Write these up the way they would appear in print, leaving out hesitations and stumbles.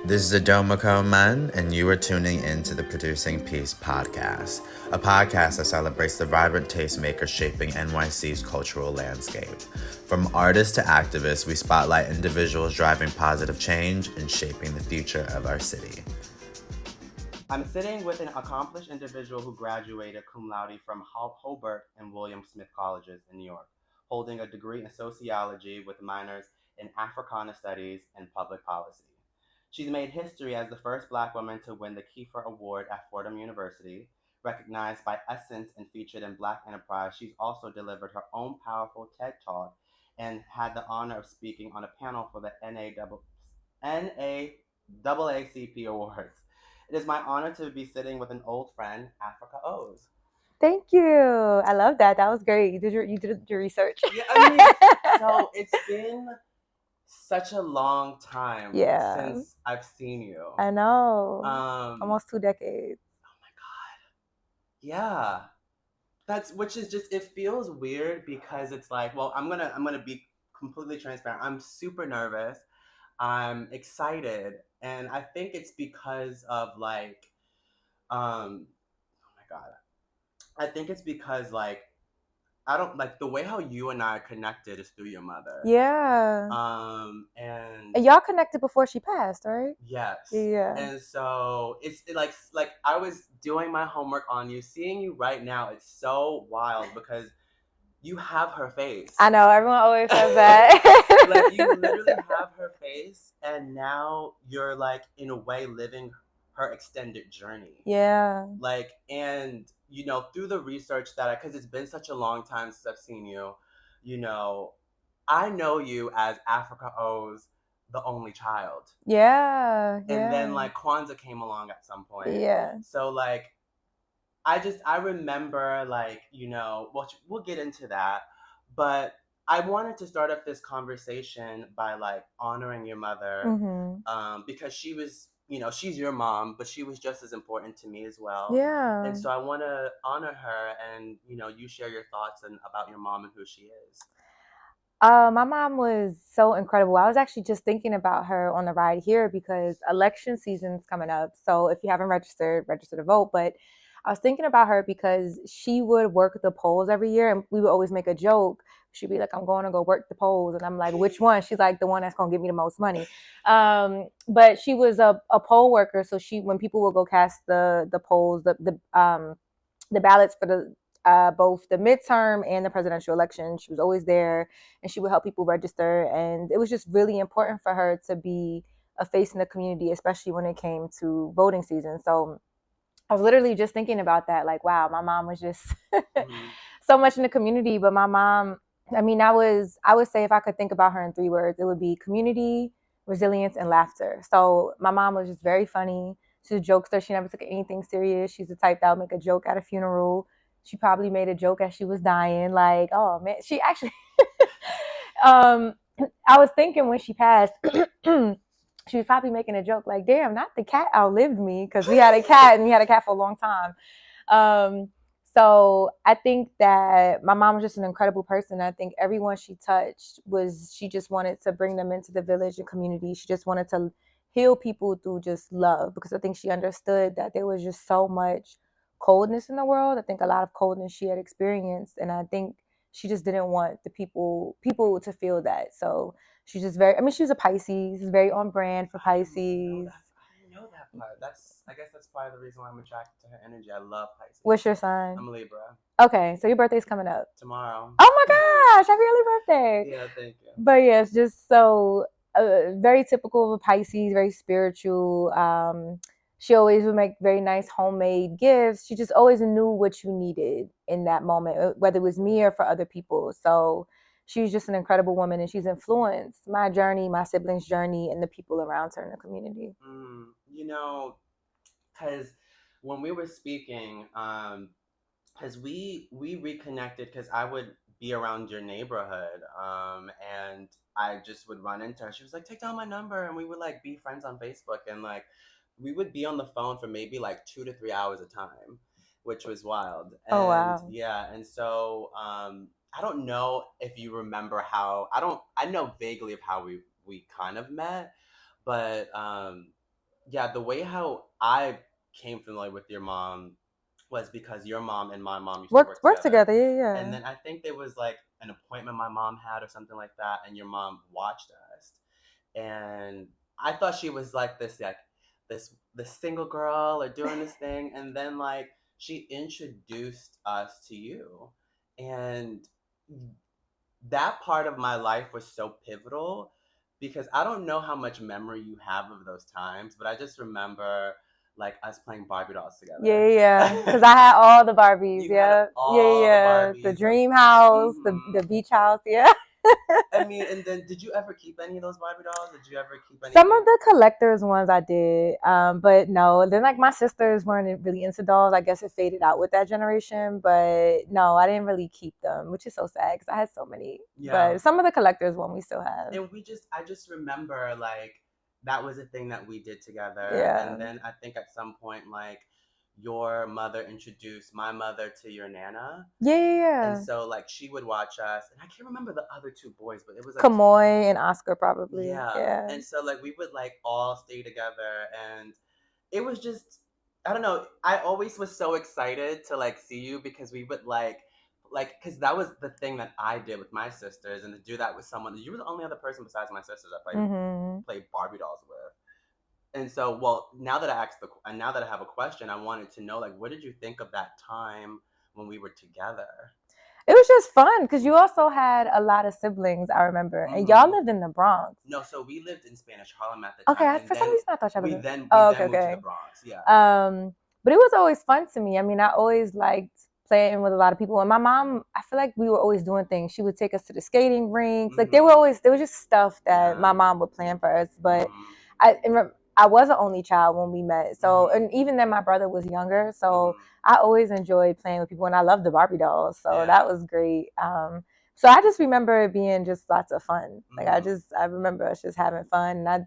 This is Adomako Man, and you are tuning in to the Producing Peace podcast, a podcast that celebrates the vibrant tastemakers shaping NYC's cultural landscape. From artists to activists, we spotlight individuals driving positive change and shaping the future of our city. I'm sitting with an accomplished individual who graduated cum laude from Hobart and William Smith Colleges in New York, holding a degree in sociology with minors in Africana studies and public policy. She's made history as the first Black woman to win the Kiefer Award at Fordham University. Recognized by Essence and featured in Black Enterprise, she's also delivered her own powerful TED Talk and had the honor of speaking on a panel for the NAACP Awards. It is my honor to be sitting with an old friend, Afrika O's. Thank you. I love that. That was great. You did your research. Yeah, I mean, so it's been such a long time since I've seen you. I know. Almost 2 decades. Oh my God. Yeah. Which is just, it feels weird because it's like, well, I'm gonna be completely transparent. I'm super nervous. I'm excited. And I think it's because of like, oh my God. I think it's because like, I don't like the way how you and I are connected is through your mother. Yeah. And y'all connected before she passed, right? Yes. Yeah. And so it's like I was doing my homework on you, seeing you right now. It's so wild because you have her face. I know, everyone always says that. Like you literally have her face, and now you're like in a way living her extended journey. Yeah. Like, and you know, through the research that because it's been such a long time since I've seen you, you know, I know you as Afrika O's the only child. Yeah. And then like Kwanzaa came along at some point. Yeah. So like I remember like, you know, we'll get into that, but I wanted to start off this conversation by like honoring your mother, because she was, you know, she's your mom, but she was just as important to me as well. Yeah. And so I want to honor her, and you know, you share your thoughts about your mom and who she is. My mom was so incredible. I was actually just thinking about her on the ride here because election season's coming up. So if you haven't register to vote. But I was thinking about her because she would work the polls every year, and we would always make a joke. She'd be like, "I'm going to go work the polls," and I'm like, "Which one?" She's like, "The one that's going to give me the most money." But she was a poll worker, so when people would go cast the polls, the ballots for both the midterm and the presidential election, she was always there, and she would help people register. And it was just really important for her to be a face in the community, especially when it came to voting season. So I was literally just thinking about that, like, wow, my mom was just so much in the community. But my mom, I mean, I would say if I could think about her in 3 words, it would be community, resilience, and laughter. So my mom was just very funny. She's a jokester. She never took anything serious. She's the type that would make a joke at a funeral. She probably made a joke as she was dying, like, oh man, she actually I was thinking when she passed, she was probably making a joke like, damn, not the cat outlived me, because we had a cat and we had a cat for a long time. So I think that my mom was just an incredible person. I think everyone she touched she just wanted to bring them into the village and community. She just wanted to heal people through just love, because I think she understood that there was just so much coldness in the world. I think a lot of coldness she had experienced, and I think she just didn't want the people to feel that. So she's just she was a Pisces, very on brand for Pisces. I didn't know that part. I guess that's part of the reason why I'm attracted to her energy. I love Pisces. What's your sign? I'm a Libra. Okay, so your birthday's coming up tomorrow. Oh my gosh, happy early birthday. Yeah, thank you. But yeah, it's just so very typical of a Pisces, very spiritual. She always would make very nice homemade gifts. She just always knew what you needed in that moment, whether it was me or for other people. So she's just an incredible woman, and she's influenced my journey, my siblings' journey, and the people around her in the community. You know, because when we were speaking, because we reconnected, because I would be around your neighborhood, and I just would run into her. She was like, take down my number, and we would like be friends on Facebook, and like we would be on the phone for maybe like 2 to 3 hours a time, which was wild. And, oh wow. Yeah, and so I don't know if you remember how I know vaguely of how we kind of met, but yeah, the way how I came familiar with your mom was because your mom and my mom used to work Work together. together, yeah, And yeah. then I think there was like an appointment my mom had or something like that, and your mom watched us. And I thought she was like this single girl or doing this thing, and then like she introduced us to you. And that part of my life was so pivotal because I don't know how much memory you have of those times, but I just remember like us playing Barbie dolls Yeah, together. yeah. Because I had all the Barbies. You had Yeah, yeah, all the yeah. The Barbies. dream house, the Mhm. beach house. Yeah. I mean, and then did you ever keep any of those Barbie dolls? Did you ever keep Some of anything? the collectors ones I did, but no. Then like my sisters weren't really into dolls. I guess it faded out with that generation. But no, I didn't really keep them, which is so sad because I had so many. Yeah. But some of the collectors one we still have. And I just remember like that was a thing that we did together. Yeah. And then I think at some point, like, your mother introduced my mother to your nana. Yeah, yeah, And yeah. so like she would watch us, and I can't remember the other two boys, but it was like Kamoy and Oscar probably. yeah. Yeah. And so like we would like all stay together, and it was just, I don't know. I always was so excited to like see you because we would like because that was the thing that I did with my sisters, and to do that with someone, you were the only other person besides my sisters I Mm-hmm. played Barbie dolls with. And so, well, now that now that I have a question, I wanted to know like, what did you think of that time when we were together? It was just fun because you also had a lot of siblings, I remember, and y'all Hmm. lived in the Bronx. No, so we lived in Spanish Harlem at the Okay, time, and for some then reason I thought y'all lived in. we Oh, okay, then moved to the okay. Bronx. Yeah. But it was always fun to me. I mean, I always liked playing with a lot of people, and my mom, I feel like we were always doing things. She would take us to the skating rinks. Like there was just stuff that my Yeah. mom would plan for us. But Hmm. I was an only child when we met, so and even then my brother was younger, so I always enjoyed playing with people, and I loved the Barbie dolls, so that was great. So I just remember it being just lots of fun. Like I remember us just having fun, and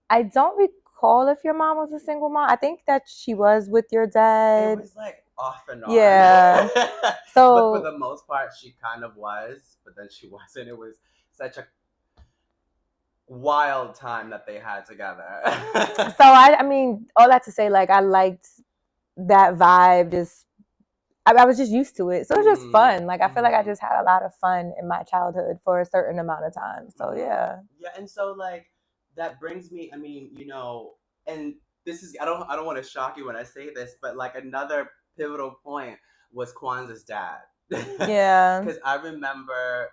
I don't recall if your mom was a single mom. I think that she was with your It dad. was like off and on. Yeah. But for So the most part, she kind of was, but then she wasn't. It was such a wild time that they had together. I mean, all that to say, like I liked that vibe. Just I was just used to it, so it was just fun. Like I feel like I just had a lot of fun in my childhood for a certain amount of time. So yeah. Yeah, and so like that brings me. I mean, and this is I don't want to shock you when I say this, but like another pivotal point was Kwanzaa's dad. Yeah. Because I remember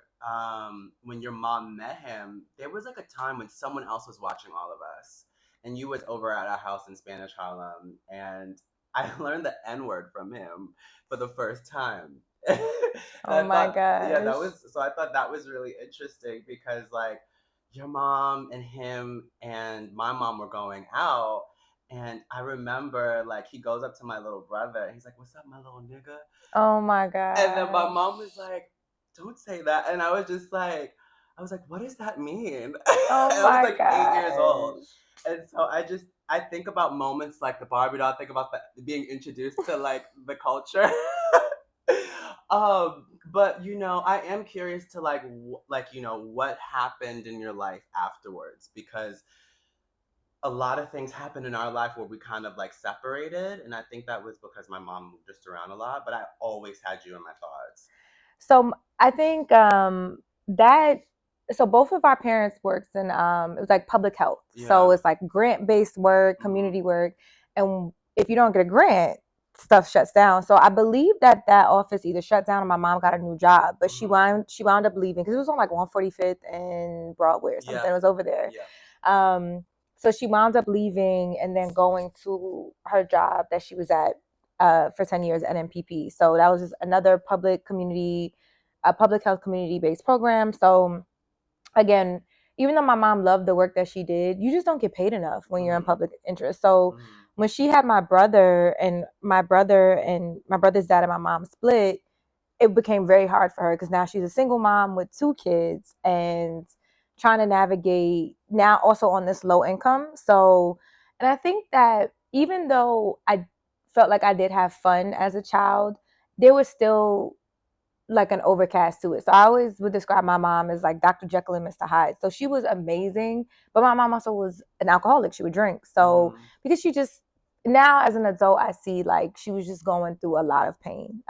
when your mom met him, there was like a time when someone else was watching all of us, and you was over at our house in Spanish Harlem, and I learned the N word from him for the first time. Oh my Yeah, gosh. that was so I thought that was really interesting because like your mom and him and my mom were going out, and I remember like he goes up to my little brother and he's like, "What's up, my little nigga?" Oh my And then my gosh. mom was like, "Don't say that." And I was like, "What does that mean?" Oh I was my like 8 years old. gosh. And so I think about moments like the Barbie doll, I think about being introduced to like the culture. But I am curious to like what happened in your life afterwards, because a lot of things happened in our life where we kind of like separated, and I think that was because my mom moved us around a lot, but I always had you in my thoughts. So I think that so both of our parents works in it was like public health. So Yeah. it's like grant based work, community work, and if you don't get a grant, stuff shuts down. So I believe that office either shut down or my mom got a new job, but she wound up leaving because it was on like 145th and Broadway or something. Yeah. It was over there. Yeah. So she wound up leaving and then going to her job that she was at for 10 years at MPP. So that was just another public health community based program. So again, even though my mom loved the work that she did, you just don't get paid enough when you're in public interest. So when she had my brother and my brother's dad and my mom split, it became very hard for her because now she's a single mom with 2 kids and trying to navigate now also on this low income. So, and I think that even though I felt like I did have fun as a child, there was still like an overcast to it. So I always would describe my mom as like Dr. Jekyll and Mr. Hyde. So she was amazing, but my mom also was an alcoholic. She would drink. So because she just, now as an adult, I see like she was just going through a lot of pain.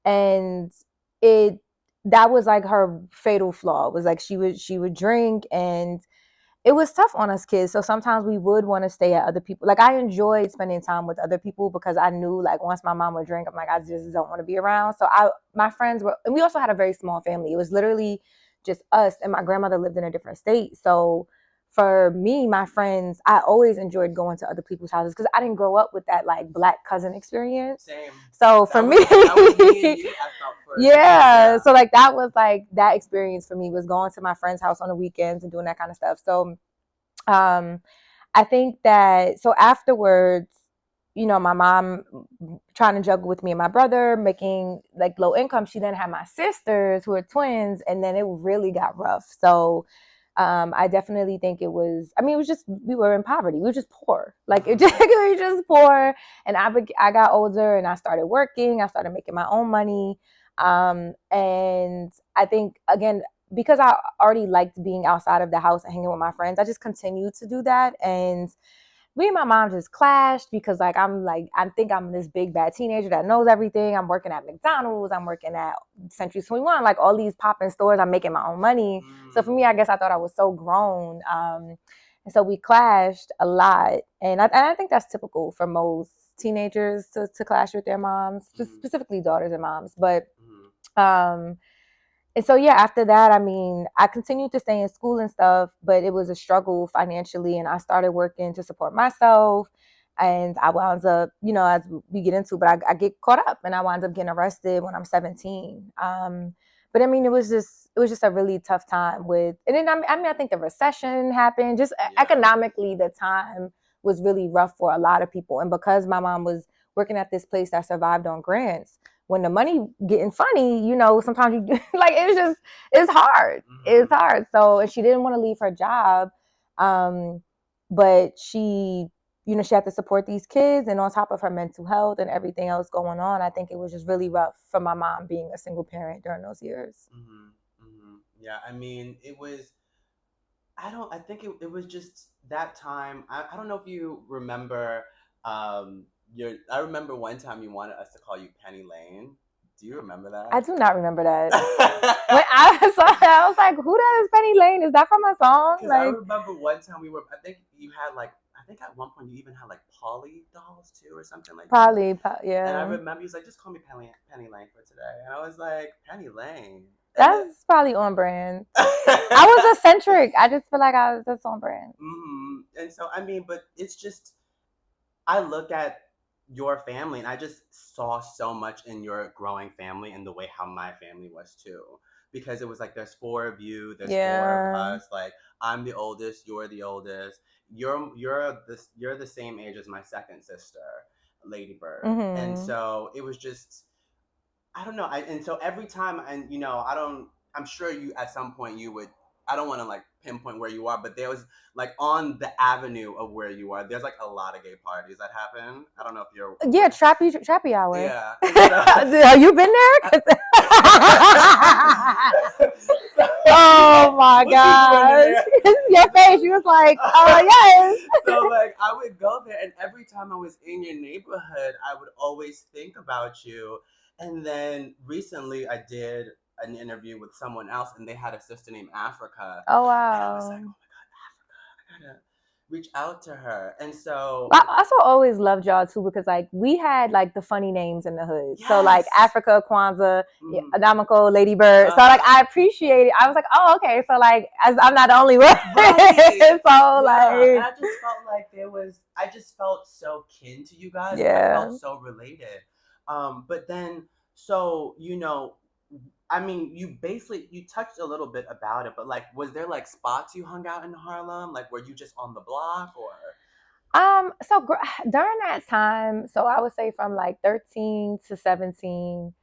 And it, that was like her fatal flaw, was like she would drink, and it was tough on us kids. So sometimes we would want to stay at other people. Like I enjoyed spending time with other people because I knew like once my mom would drink, I'm like, I just don't want to be around. So my friends were, and we also had a very small family. It was literally just us, and my grandmother lived in a different state. So for me, my friends, I always enjoyed going to other people's houses because I didn't grow up with that like black cousin experience. Same. So for me, that was me and you, I felt first. yeah. So like that was like that experience for me, was going to my friend's house on the weekends and doing that kind of stuff. So I think that, so afterwards, you know, my mom trying to juggle with me and my brother, making like low income. She then had my sisters who are twins, and then it really got rough. So I definitely think it was, I mean, it was just, we were in poverty. We were just poor. Like it just, we were just poor. And I got older and I started working. I started making my own money. And I think, again, because I already liked being outside of the house and hanging with my friends, I just continued to do that. And me and my mom just clashed because I think I'm this big bad teenager that knows everything. I'm working at McDonald's, I'm working at Century 21, like all these popping stores. I'm making my own money. So for me, I guess I thought I was so grown. And so we clashed a lot. And I think that's typical for most teenagers to clash with their moms, specifically daughters and moms. But and so, yeah, after that, I mean, I continued to stay in school and stuff, but it was a struggle financially. And I started working to support myself. And I wound up, you know, as we get into, but I get caught up, and I wound up getting arrested when I'm 17. But I mean, it was just a really tough time with, and then I think the recession happened. Just economically, the time was really rough for a lot of people. And because my mom was working at this place that survived on grants, when the money getting funny, you know, sometimes you like, it's hard. It's hard. So, and she didn't want to leave her job. But she, you know, she had to support these kids, and on top of her mental health and everything else going on, I think it was just really rough for my mom being a single parent during those years. Yeah. I mean, it was, I think it was just that time. I don't know if you remember, I remember one time you wanted us to call you Penny Lane. Do you remember that? I do not remember that. When I saw that, I was like, "Who that is Penny Lane? Is that from a song?" Because I remember one time I think you had like, I think at one point you even had like Polly dolls too, or something like Probably, that. yeah. And I remember he was like, "Just call me Penny Lane for today," and I was like, "Penny Lane." That's probably on brand. I was eccentric. I just feel like that's on brand. And so, I mean, but it's just, I look at your family and I just saw so much in your growing family and the way how my family was too. Because it was like, there's 4 of you, there's 4 of us. Like, I'm the oldest, you're the oldest. You're the same age as my second sister, Lady Bird. And so it was just, I don't know. And so every time, and you know, I'm sure you at some point you would, I don't want to like pinpoint where you are, but there was like on the avenue of where you are, there's like a lot of gay parties that happen. I don't know if you're. Yeah, trappy hour. Yeah. Have you been there? Oh my gosh. Your face, you was like, oh yes. So like I would go there, and every time I was in your neighborhood, I would always think about you. And then recently I did an interview with someone else, and they had a sister named Afrika. Oh wow. And I was like, oh my God, Afrika, I gotta reach out to her. And so I also always loved y'all too, because like we had like the funny names in the hood. Yes. So like Afrika, Kwanzaa, Adamako, Lady Bird. So like I appreciate it. I was like, oh okay. So like as I'm not the only one. Right. So like, and I just felt like I just felt so kin to you guys. Yeah. I felt so related. But then, so, you know, I mean, you touched a little bit about it, but like, was there like spots you hung out in Harlem? Like, were you just on the block or? So during that time, so I would say from like 13 to 17,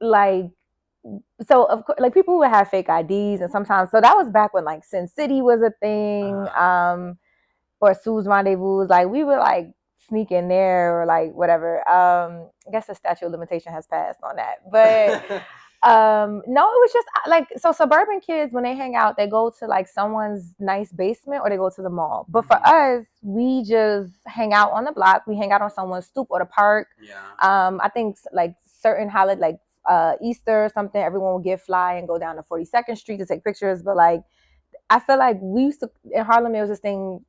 like, so of course, like people would have fake IDs, and sometimes, so that was back when like Sin City was a thing, or Sue's Rendezvous. Like we would like sneak in there or like whatever. I guess the statute of limitation has passed on that, but no, it was just like, so suburban kids, when they hang out, they go to like someone's nice basement or they go to the mall. But for us, we just hang out on the block. We hang out on someone's stoop or the park. I think like certain holiday, like Easter or something, everyone will get fly and go down to 42nd Street to take pictures. But like, I feel like we used to, in Harlem, there was this thing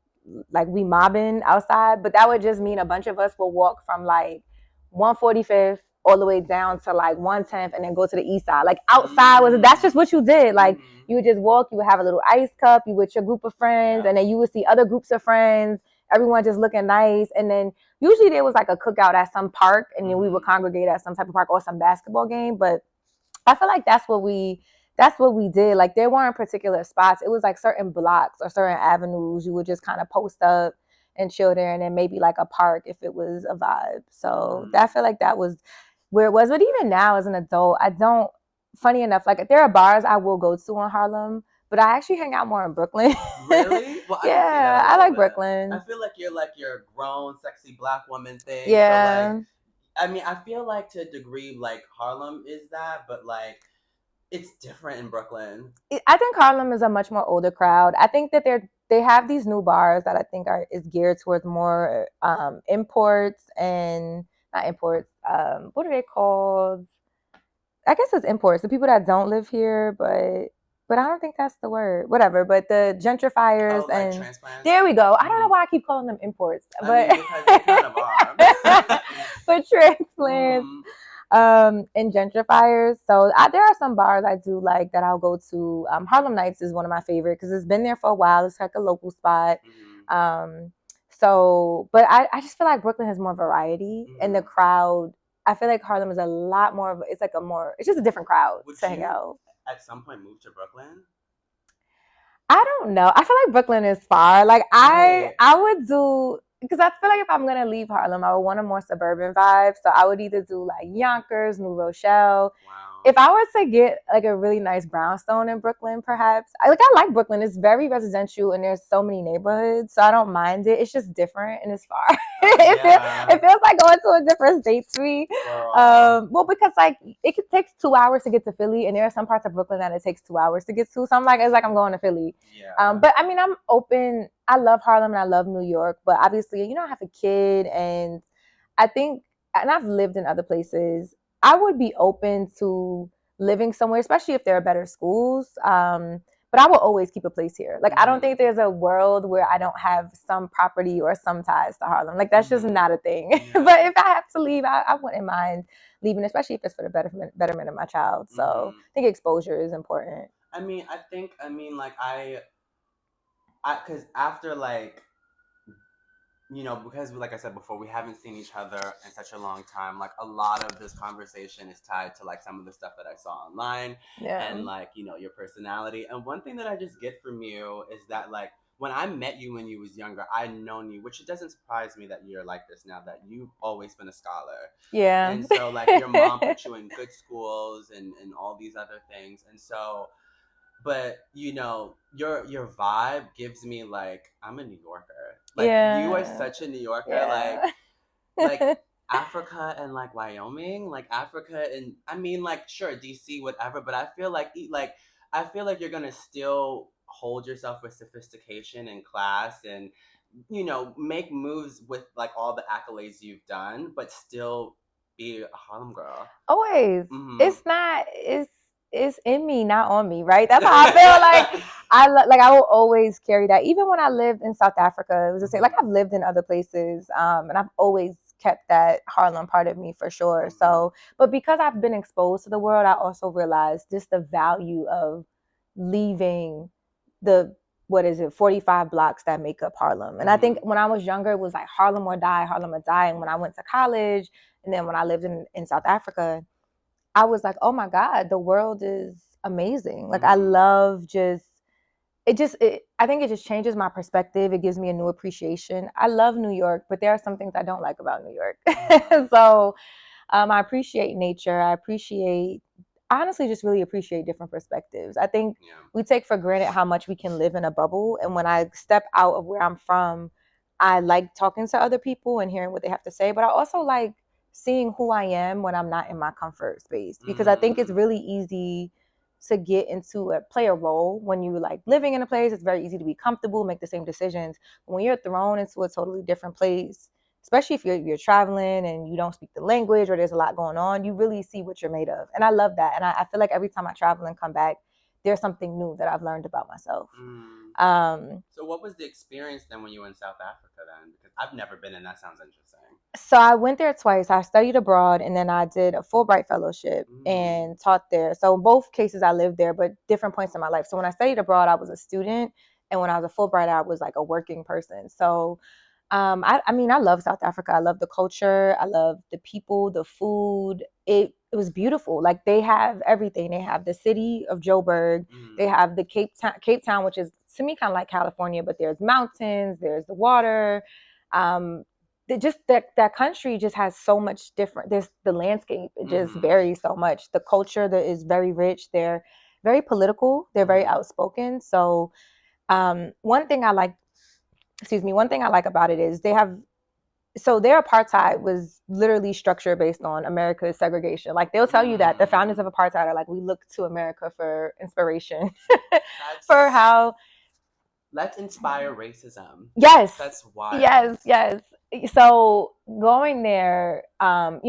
like we mobbing outside, but that would just mean a bunch of us will walk from like 145th all the way down to like 110th and then go to the east side. Like outside that's just what you did. Like you would just walk, you would have a little ice cup, you with your group of friends, and then you would see other groups of friends, everyone just looking nice. And then usually there was like a cookout at some park, and then we would congregate at some type of park or some basketball game. But I feel like that's what we did. Like there weren't particular spots. It was like certain blocks or certain avenues you would just kind of post up and chill there, and then maybe like a park if it was a vibe. So I feel like that was where it was. But even now as an adult, I don't, funny enough, like there are bars I will go to in Harlem, but I actually hang out more in Brooklyn. Really? Well, yeah, I like Brooklyn. I feel like you're like your grown, sexy black woman thing. Yeah. So like, I mean, I feel like to a degree, like Harlem is that, but like it's different in Brooklyn. I think Harlem is a much more older crowd. I think that they have these new bars that I think is geared towards more imports and not imports. What are they called? I guess it's imports. The people that don't live here, but I don't think that's the word. Whatever. But the gentrifiers like and transplants. There we go. I don't know why I keep calling them imports, but I mean, because they kind of are. But transplants. And gentrifiers. So there are some bars I do like that I'll go to. Harlem Nights is one of my favorite because it's been there for a while. It's like a local spot. But I just feel like Brooklyn has more variety and the crowd. I feel like Harlem is a lot more of, it's just a different crowd to hang out. At some point move to Brooklyn? I don't know. I feel like Brooklyn is far. Like I would do, because I feel like if I'm going to leave Harlem, I would want a more suburban vibe. So I would either do like Yonkers, New Rochelle. Wow. If I were to get like a really nice brownstone in Brooklyn, perhaps. I like Brooklyn. It's very residential and there's so many neighborhoods. So I don't mind it. It's just different and it's far. It feels like going to a different state to me. Well, because like it takes 2 hours to get to Philly, and there are some parts of Brooklyn that it takes 2 hours to get to. So I'm like, it's like I'm going to Philly. But I mean, I'm open. I love Harlem and I love New York, but obviously, I have a kid, and I think, and I've lived in other places. I would be open to living somewhere, especially if there are better schools. But I will always keep a place here. Like, I don't think there's a world where I don't have some property or some ties to Harlem. Like, that's just not a thing. But if I have to leave, I wouldn't mind leaving, especially if it's for the betterment of my child. So I think exposure is important. I mean, because after like, because like I said before, we haven't seen each other in such a long time. Like a lot of this conversation is tied to like some of the stuff that I saw online and like, your personality. And one thing that I just get from you is that like, when I met you when you was younger, I'd known you, which it doesn't surprise me that you're like this now, that you've always been a scholar. Yeah. And so like your mom put you in good schools and all these other things. And so, but your vibe gives me like, I'm a New Yorker. Like you are such a New Yorker, like Africa and like Wyoming, like Africa and I mean like sure DC whatever, but I feel like you're gonna still hold yourself with sophistication and class and make moves with like all the accolades you've done, but still be a Harlem girl. Always. It's not. It's in me, not on me, right? That's how I feel. Like I will always carry that. Even when I lived in South Africa, it was the same. Like I've lived in other places, and I've always kept that Harlem part of me for sure. So, but because I've been exposed to the world, I also realized just the value of leaving the 45 blocks that make up Harlem. And I think when I was younger, it was like Harlem or die, Harlem or die. And when I went to college, and then when I lived in South Africa, I was like, oh my God, the world is amazing. Like I love I think it just changes my perspective. It gives me a new appreciation. I love New York, but there are some things I don't like about New York. So I appreciate nature. I honestly just really appreciate different perspectives. I think we take for granted how much we can live in a bubble. And when I step out of where I'm from, I like talking to other people and hearing what they have to say, but I also like seeing who I am when I'm not in my comfort space, because I think it's really easy to get into play a role when you like living in a place. It's very easy to be comfortable, make the same decisions. But when you're thrown into a totally different place, especially if you're traveling and you don't speak the language or there's a lot going on, you really see what you're made of. And I love that. And I feel like every time I travel and come back, there's something new that I've learned about myself. So what was the experience then when you were in South Africa then? Because I've never been and that sounds interesting. So I went there twice. I studied abroad, and then I did a Fulbright fellowship and taught there. So in both cases, I lived there, but different points in my life. So when I studied abroad, I was a student, and when I was a Fulbright, I was like a working person. So I mean, I love South Africa. I love the culture. I love the people, the food. It was beautiful. Like, they have everything. They have the city of Joburg. They have the Cape Town, which is to me kind of like California, but there's mountains, there's the water. Just that country just has so much different. There's the landscape. It just varies so much. The culture that is very rich. They're very political. They're very outspoken. So one thing I like about it is their apartheid was literally structured based on America's segregation. Like, they'll tell you that the founders of apartheid are like, we look to America for inspiration for how. Let's inspire racism. Yes. That's wild. Yes. So going there, I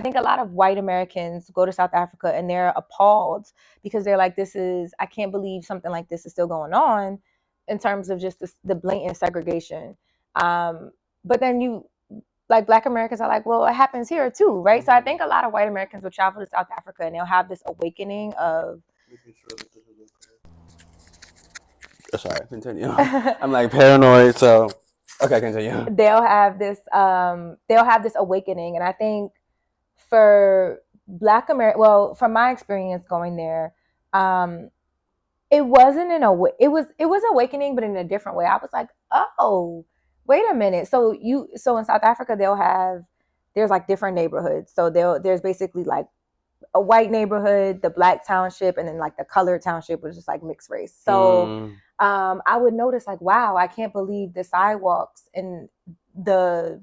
think a lot of white Americans go to South Africa and they're appalled because they're like, I can't believe something like this is still going on in terms of just the blatant segregation. But then Black Americans are like, well, it happens here too, right? So I think a lot of white Americans will travel to South Africa and they'll have this awakening of. Sorry, continue. I'm like paranoid, so okay, continue. They'll have this awakening, and I think for Black America, well, from my experience going there, it wasn't it was awakening, but in a different way. I was like, oh, wait a minute. So in South Africa, there's like different neighborhoods. So there's basically like a white neighborhood, the Black township, and then like the colored township, which is like mixed race. So I would notice like, wow, I can't believe the sidewalks in the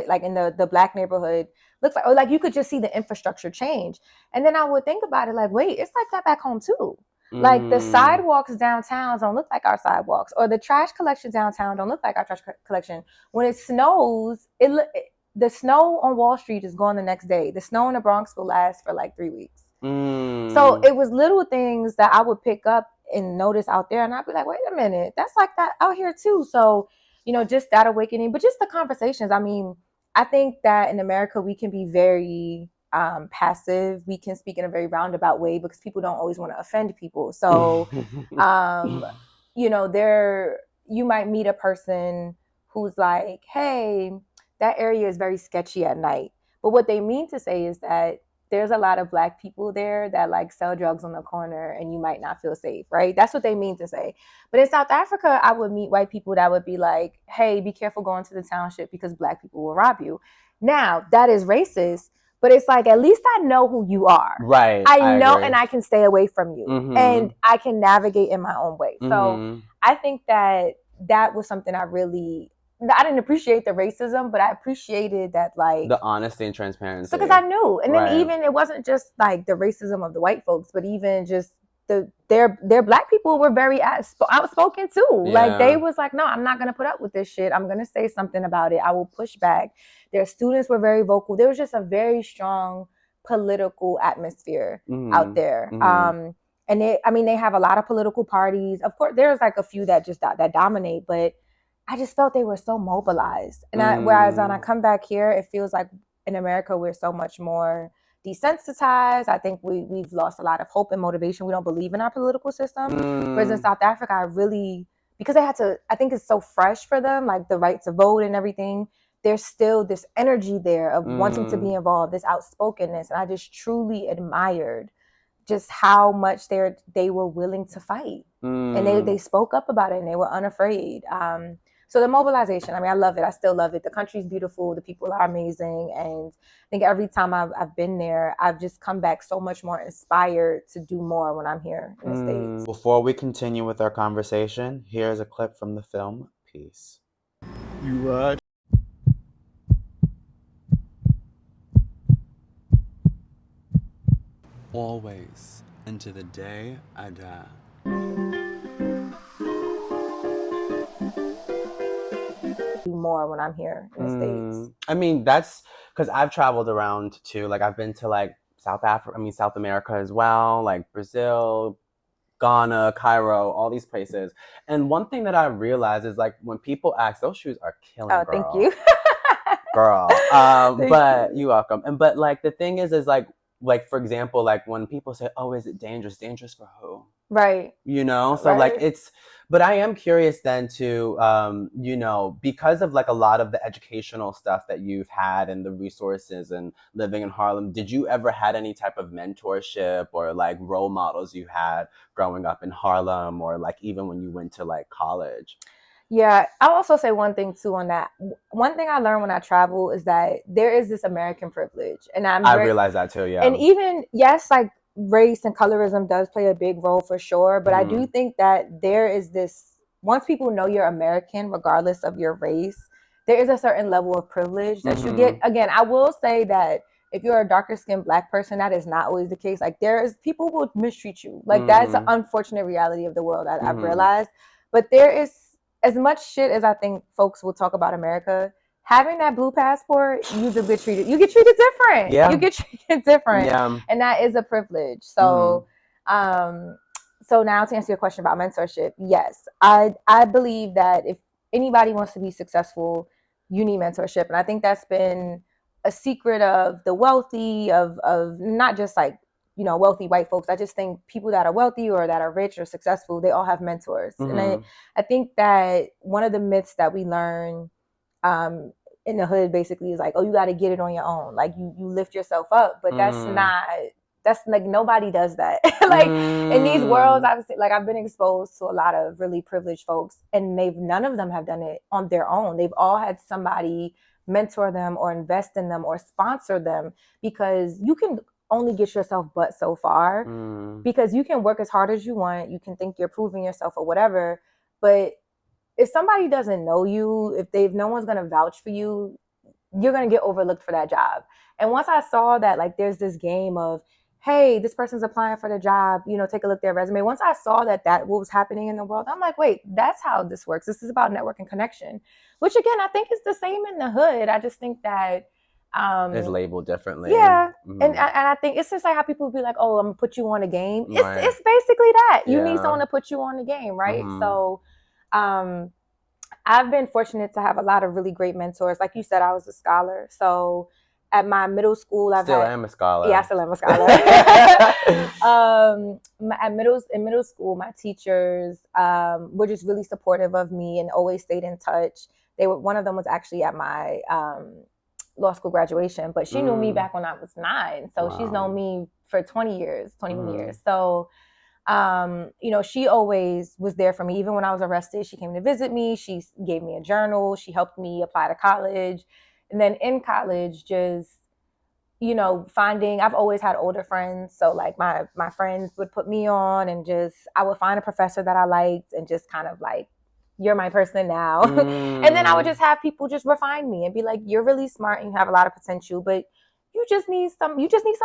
like in the Black neighborhood looks like, or like you could just see the infrastructure change. And then I would think about it like, wait, it's like that back home too. Like, the sidewalks downtown don't look like our sidewalks, or the trash collection downtown don't look like our trash collection. When it snows, the snow on Wall Street is gone the next day. The snow in the Bronx will last for like 3 weeks. So it was little things that I would pick up and notice out there, and I'd be like, wait a minute, that's like that out here too. So, just that awakening, but just the conversations. I mean, I think that in America, we can be very passive. We can speak in a very roundabout way because people don't always want to offend people. So, you might meet a person who's like, hey, that area is very sketchy at night. But what they mean to say is that there's a lot of Black people there that like sell drugs on the corner and you might not feel safe, right? That's what they mean to say. But in South Africa, I would meet white people that would be like, hey, be careful going to the township because Black people will rob you. Now, that is racist, but it's like, at least I know who you are. Right. I know, and I can stay away from you and I can navigate in my own way. So I think that was something I didn't appreciate the racism, but I appreciated that, like, the honesty and transparency. Because I knew, and then even it wasn't just like the racism of the white folks, but even just their Black people were very outspoken too. Yeah. Like, they was like, no, I'm not gonna put up with this shit. I'm gonna say something about it. I will push back. Their students were very vocal. There was just a very strong political atmosphere out there. And they have a lot of political parties. Of course, there's like a few that just that dominate, but I just felt they were so mobilized. And whereas when I come back here, it feels like in America, we're so much more desensitized. I think we've lost a lot of hope and motivation. We don't believe in our political system. Whereas in South Africa, because they had to, I think it's so fresh for them, like the right to vote and everything. There's still this energy there of wanting to be involved, this outspokenness. And I just truly admired just how much they were willing to fight. And they spoke up about it and they were unafraid. So the mobilization, I mean, I love it. I still love it. The country's beautiful. The people are amazing. And I think every time I've been there, I've just come back so much more inspired to do more when I'm here in the States. Before we continue with our conversation, here's a clip from the film Peace. You would? Always into the day I die. More when I'm here in the States. I mean, that's because I've traveled around too. Like, I've been to like South America as well, like Brazil, Ghana, Cairo, all these places. And one thing that I realized is like when people ask, those shoes are killing, Oh, girl. thank you. Girl. Thank But you. you're welcome. And but like the thing is like for example, like when people say, "Oh, is it dangerous?" Dangerous for who? Right. You know? So like Right. but I am curious then to because of like a lot of the educational stuff that you've had and the resources and living in Harlem, did you ever had any type of mentorship or like role models you had growing up in Harlem or like even when you went to like college? Yeah, I'll also say one thing too on that. One thing I learned when I travel is that there is this American privilege, and I realize that too, yeah. and even yes, like race and colorism does play a big role for sure, but I do think that there is this, once people know you're American, regardless of your race, there is a certain level of privilege that you get. Again, I will say that if you're a darker skinned Black person, that is not always the case. Like there is people who will mistreat you. Like that's an unfortunate reality of the world that I've realized. But there is, as much shit as I think folks will talk about America, having that blue passport, you get treated different. Yeah. You get treated different. Yeah. And that is a privilege. So so now to answer your question about mentorship, yes. I believe that if anybody wants to be successful, you need mentorship. And I think that's been a secret of the wealthy, of not just like, you know, wealthy white folks. I just think people that are wealthy or that are rich or successful, they all have mentors. And I think that one of the myths that we learn in the hood basically is like, oh, you got to get it on your own. Like you lift yourself up, but that's like nobody does that. Like in these worlds, I've been exposed to a lot of really privileged folks, and none of them have done it on their own. They've all had somebody mentor them or invest in them or sponsor them, because you can only get yourself but so far, because you can work as hard as you want, you can think you're proving yourself or whatever, but if somebody doesn't know you, if no one's going to vouch for you, you're going to get overlooked for that job. And once I saw that, like, there's this game of, hey, this person's applying for the job, you know, take a look at their resume. Once I saw that what was happening in the world, I'm like, wait, that's how this works. This is about network and connection, which again, I think is the same in the hood. I just think that it's labeled differently. Yeah. And I think it's just like how people be like, oh, I'm going to put you on a game. It's basically that. You need someone to put you on the game, right? So I've been fortunate to have a lot of really great mentors. Like you said, I was a scholar. So at my middle school, I still am a scholar. Yeah, I still am a scholar. In middle school, my teachers were just really supportive of me and always stayed in touch. One of them was actually at my law school graduation, but she knew me back when I was 9. So she's known me for 21 years. So you know, she always was there for me. Even when I was arrested, she came to visit me. She gave me a journal. She helped me apply to college. And then in college, just, you know, I've always had older friends. So like my friends would put me on, and I would find a professor that I liked and just kind of like, you're my person now. And then I would just have people just refine me and be like, you're really smart and you have a lot of potential, but you just need some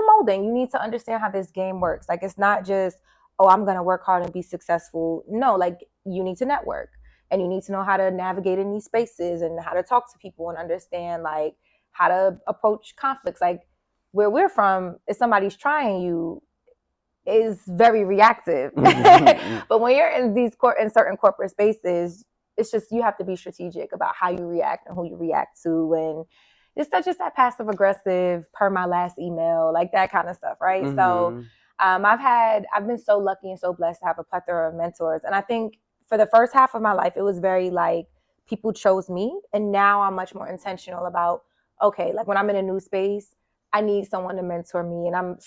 molding. You need to understand how this game works. Like, it's not just, oh, I'm going to work hard and be successful. No, like, you need to network, and you need to know how to navigate in these spaces and how to talk to people and understand like how to approach conflicts. Like where we're from, if somebody's trying you, is very reactive. But when you're in in certain corporate spaces, it's just, you have to be strategic about how you react and who you react to, and it's not just that passive aggressive per my last email, like that kind of stuff, right? So I've been so lucky and so blessed to have a plethora of mentors. And I think for the first half of my life, it was very like people chose me, and now I'm much more intentional about, okay, like when I'm in a new space, I need someone to mentor me, and I'm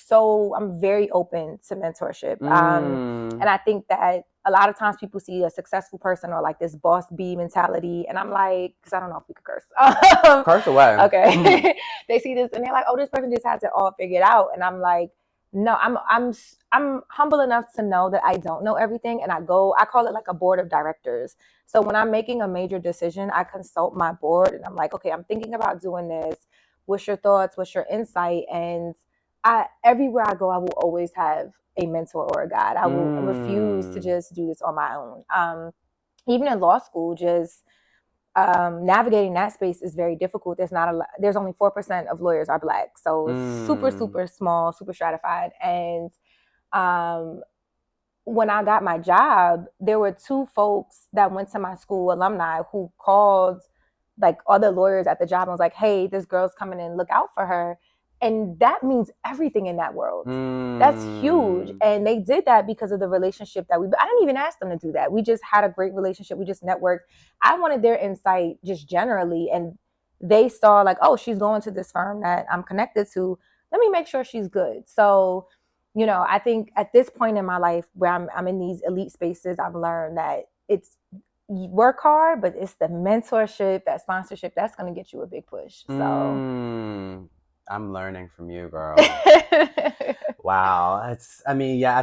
very open to mentorship. And I think that a lot of times people see a successful person or like this boss bee mentality, and I'm like, because I don't know if we could curse. Curse away. Okay. They see this and they're like, oh, this person just has it all figured out, and I'm like, No, I'm humble enough to know that I don't know everything, and I call it like a board of directors. So when I'm making a major decision, I consult my board, and I'm like, okay, I'm thinking about doing this. What's your thoughts? What's your insight? And everywhere I go, I will always have a mentor or a guide. I will refuse to just do this on my own. Even in law school, just navigating that space is very difficult. There's only 4% of lawyers are Black, so it's super small, super stratified. And when I got my job, there were 2 folks that went to my school, alumni, who called like other lawyers at the job and was like, "Hey, this girl's coming in, look out for her." And that means everything in that world. That's huge. And they did that because of the relationship I didn't even ask them to do that. We just had a great relationship. We just networked. I wanted their insight just generally. And they saw like, oh, she's going to this firm that I'm connected to. Let me make sure she's good. So, I think at this point in my life where I'm in these elite spaces, I've learned that it's you work hard, but it's the mentorship, that sponsorship, that's going to get you a big push. So I'm learning from you, girl. Wow. I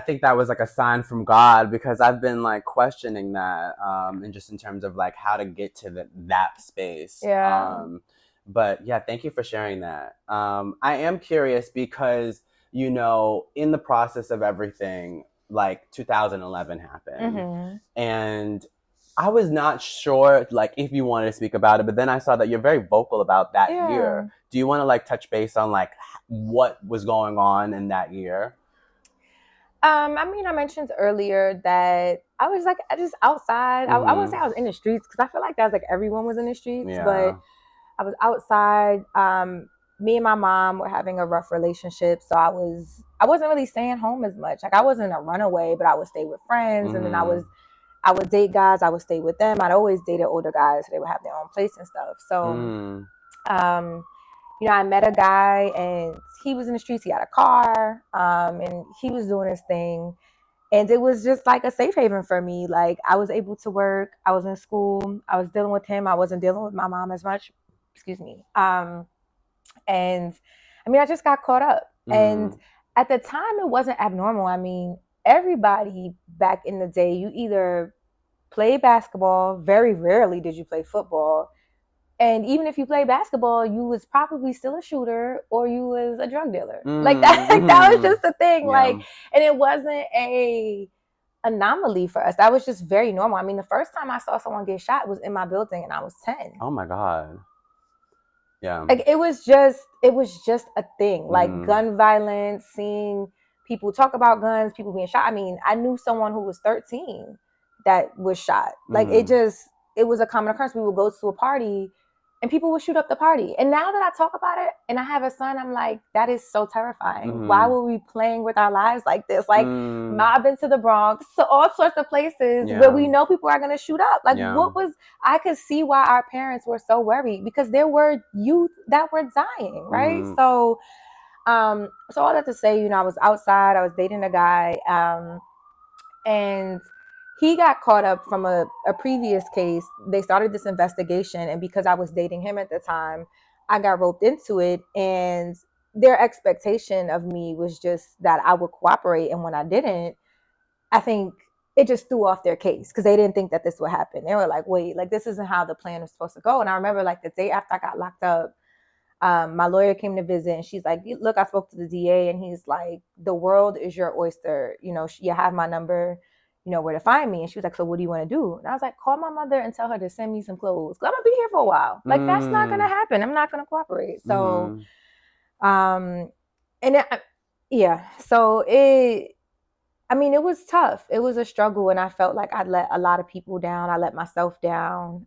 think that was like a sign from God, because I've been like questioning that, and just in terms of like how to get to that space. Yeah. But yeah, thank you for sharing that. I am curious because, in the process of everything, like 2011 happened, and I was not sure like if you wanted to speak about it, but then I saw that you're very vocal about that year. Do you want to like touch base on like what was going on in that year? I mentioned earlier that I was like just outside. I wouldn't say I was in the streets, because I feel like that was like everyone was in the streets, but I was outside. Me and my mom were having a rough relationship, so I wasn't really staying home as much. Like I wasn't a runaway, but I would stay with friends, and then I would date guys. I would stay with them. I'd always dated older guys, so they would have their own place and stuff. So, I met a guy, and he was in the streets. He had a car, and he was doing his thing. And it was just like a safe haven for me. Like I was able to work. I was in school. I was dealing with him. I wasn't dealing with my mom as much. Excuse me. And I just got caught up. And at the time, it wasn't abnormal. Everybody back in the day, you either play basketball. Very rarely did you play football. And even if you played basketball, you was probably still a shooter, or you was a drug dealer. Like that, that was just the thing. Yeah. And it wasn't a anomaly for us. That was just very normal. The first time I saw someone get shot was in my building, and I was 10. Oh my God. Yeah. Like it was just a thing. Like gun violence, seeing people talk about guns, people being shot. I knew someone who was 13 that was shot. Like it was a common occurrence. We would go to a party and people would shoot up the party. And now that I talk about it and I have a son, I'm like, that is so terrifying. Why were we playing with our lives like this? Like, I've been to the Bronx, to all sorts of places where we know people are going to shoot up. Like, I could see why our parents were so worried, because there were youth that were dying, right? So all that to say, I was outside, I was dating a guy, and he got caught up from a previous case. They started this investigation, and because I was dating him at the time, I got roped into it, and their expectation of me was just that I would cooperate. And when I didn't, I think it just threw off their case, because they didn't think that this would happen. They were like, wait, like this isn't how the plan was supposed to go. And I remember like the day after I got locked up, my lawyer came to visit, and she's like, look, I spoke to the DA, and he's like, the world is your oyster. You have my number, where to find me. And she was like, so what do you want to do? And I was like, call my mother and tell her to send me some clothes, because I'm going to be here for a while. Like, that's not going to happen. I'm not going to cooperate. So, so it was tough. It was a struggle, and I felt like I let a lot of people down. I let myself down.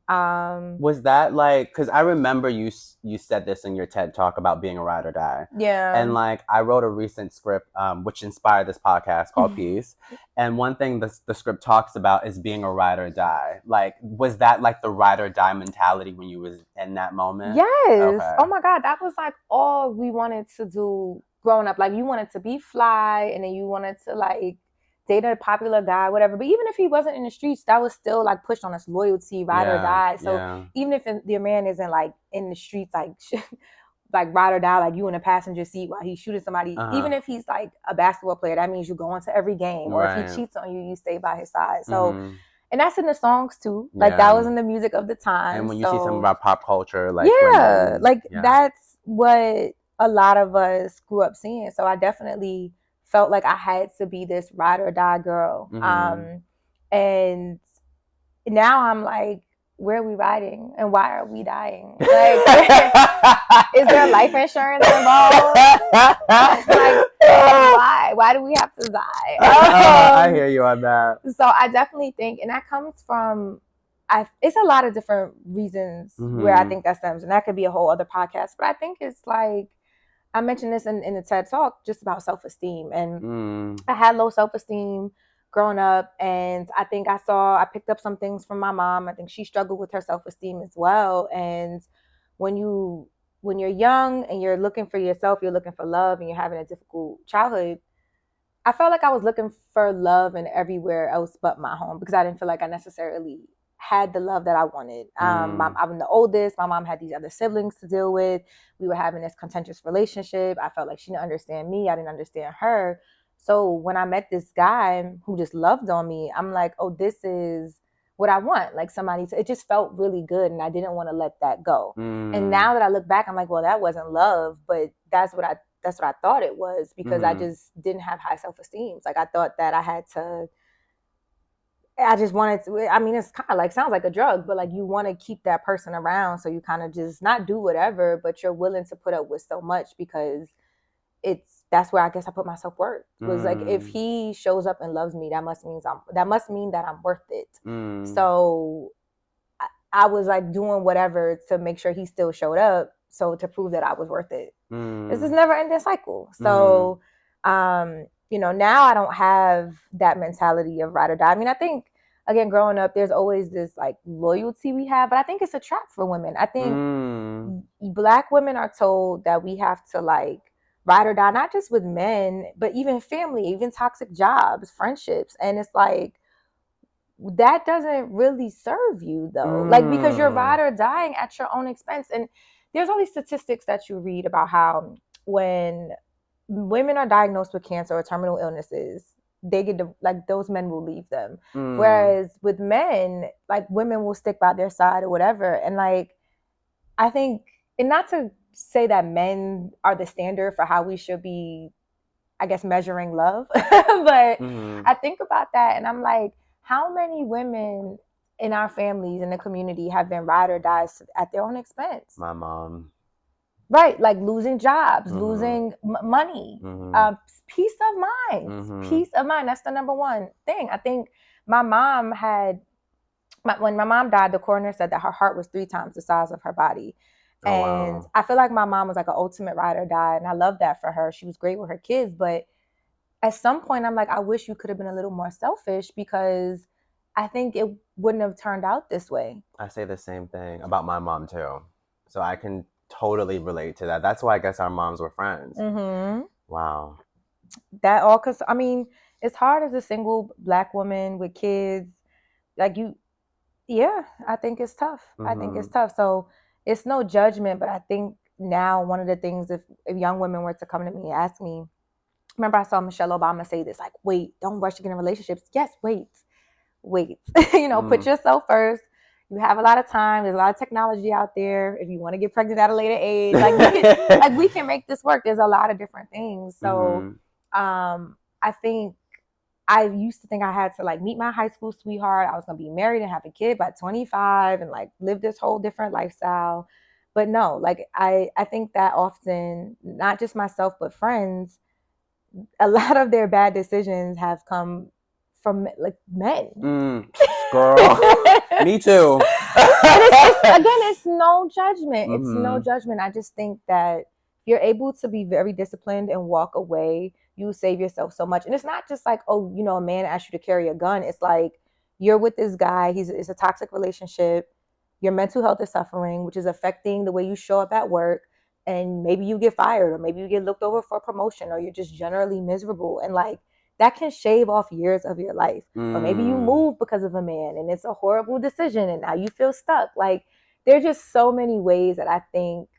Was that like, because I remember you said this in your TED Talk about being a ride or die. Yeah. And like, I wrote a recent script, which inspired this podcast called Peace. And one thing the script talks about is being a ride or die. Like, was that like the ride or die mentality when you was in that moment? Yes. Okay. Oh my God. That was like all we wanted to do growing up. Like, you wanted to be fly, and then you wanted to like date a popular guy, whatever. But even if he wasn't in the streets, that was still like pushed on us, loyalty, ride or die. So even if your man isn't like in the streets, like like ride or die, like you in a passenger seat while he's shooting somebody. Even if he's like a basketball player, that means you go into every game. Or if he cheats on you, you stay by his side. So, and that's in the songs too. Like that was in the music of the time. And when you see something about pop culture, like that's what a lot of us grew up seeing. So I definitely felt like I had to be this ride or die girl. And now I'm like, where are we riding and why are we dying? Like, is there life insurance involved? Like, why do we have to die? I hear you on that. So I definitely think, and that comes from, it's a lot of different reasons where I think that stems, and that could be a whole other podcast. But I think it's like, I mentioned this in the TED Talk, just about self-esteem, and I had low self-esteem growing up, and I think I picked up some things from my mom. I think she struggled with her self-esteem as well. And when you're young and you're looking for yourself, you're looking for love, and you're having a difficult childhood, I felt like I was looking for love in everywhere else but my home, because I didn't feel like I necessarily had the love that I wanted. I'm the oldest. My mom had these other siblings to deal with. We were having this contentious relationship. I felt like she didn't understand me. I didn't understand her. So when I met this guy who just loved on me, I'm like, oh, this is what I want. Like it just felt really good, and I didn't want to let that go. And now that I look back, I'm like, well, that wasn't love, but that's what I thought it was, because I just didn't have high self-esteem. Like I thought that I just wanted to, I mean, it's kind of like, sounds like a drug, but like you want to keep that person around. So you kind of just not do whatever, but you're willing to put up with so much, because that's where I guess I put my self-worth. Was like, if he shows up and loves me, that must mean that I'm worth it. So I was like doing whatever to make sure he still showed up. So to prove that I was worth it. This is never ending cycle. So, now I don't have that mentality of ride or die. I mean, I think, again, growing up, there's always this like loyalty we have, but I think it's a trap for women. I think Black women are told that we have to like ride or die, not just with men, but even family, even toxic jobs, friendships. And it's like, that doesn't really serve you though. Like, because you're ride or dying at your own expense. And there's all these statistics that you read about how when women are diagnosed with cancer or terminal illnesses, they get those men will leave them. Whereas with men, like women will stick by their side or whatever. And like, I think, and not to say that men are the standard for how we should be, I guess, measuring love, but I think about that and I'm like, how many women in our families, in the community, have been ride or dies at their own expense? My mom. Right, like losing jobs, losing money, peace of mind. Peace of mind, that's the number one thing. I think my mom when my mom died, the coroner said that her heart was 3 times the size of her body. And I feel like my mom was like an ultimate ride or die, and I love that for her. She was great with her kids, but at some point I'm like, I wish you could have been a little more selfish, because I think it wouldn't have turned out this way. I say the same thing about my mom too. So I can totally relate to that. That's why I guess our moms were friends. Wow. That all, because I mean, it's hard as a single Black woman with kids. Like I think it's tough. I think it's tough. So it's no judgment, but I think now one of the things, if young women were to come to me and ask me, remember I saw Michelle Obama say this, like, wait, don't rush to get in relationships. Yes, wait. Put yourself first. You have a lot of time. There's a lot of technology out there. If you want to get pregnant at a later age, we can make this work. There's a lot of different things. So I think I used to think I had to like meet my high school sweetheart. I was going to be married and have a kid by 25 and like live this whole different lifestyle. But no, like I think that often, not just myself, but friends, a lot of their bad decisions have come from like men. Girl, me too. It's no judgment. It's no judgment. I just think that you're able to be very disciplined and walk away, you save yourself so much. And it's not just like, oh, a man asked you to carry a gun. It's like, you're with this guy. It's a toxic relationship. Your mental health is suffering, which is affecting the way you show up at work. And maybe you get fired, or maybe you get looked over for a promotion, or you're just generally miserable. And like, that can shave off years of your life. Or maybe you move because of a man and it's a horrible decision and now you feel stuck. Like, there's just so many ways that I think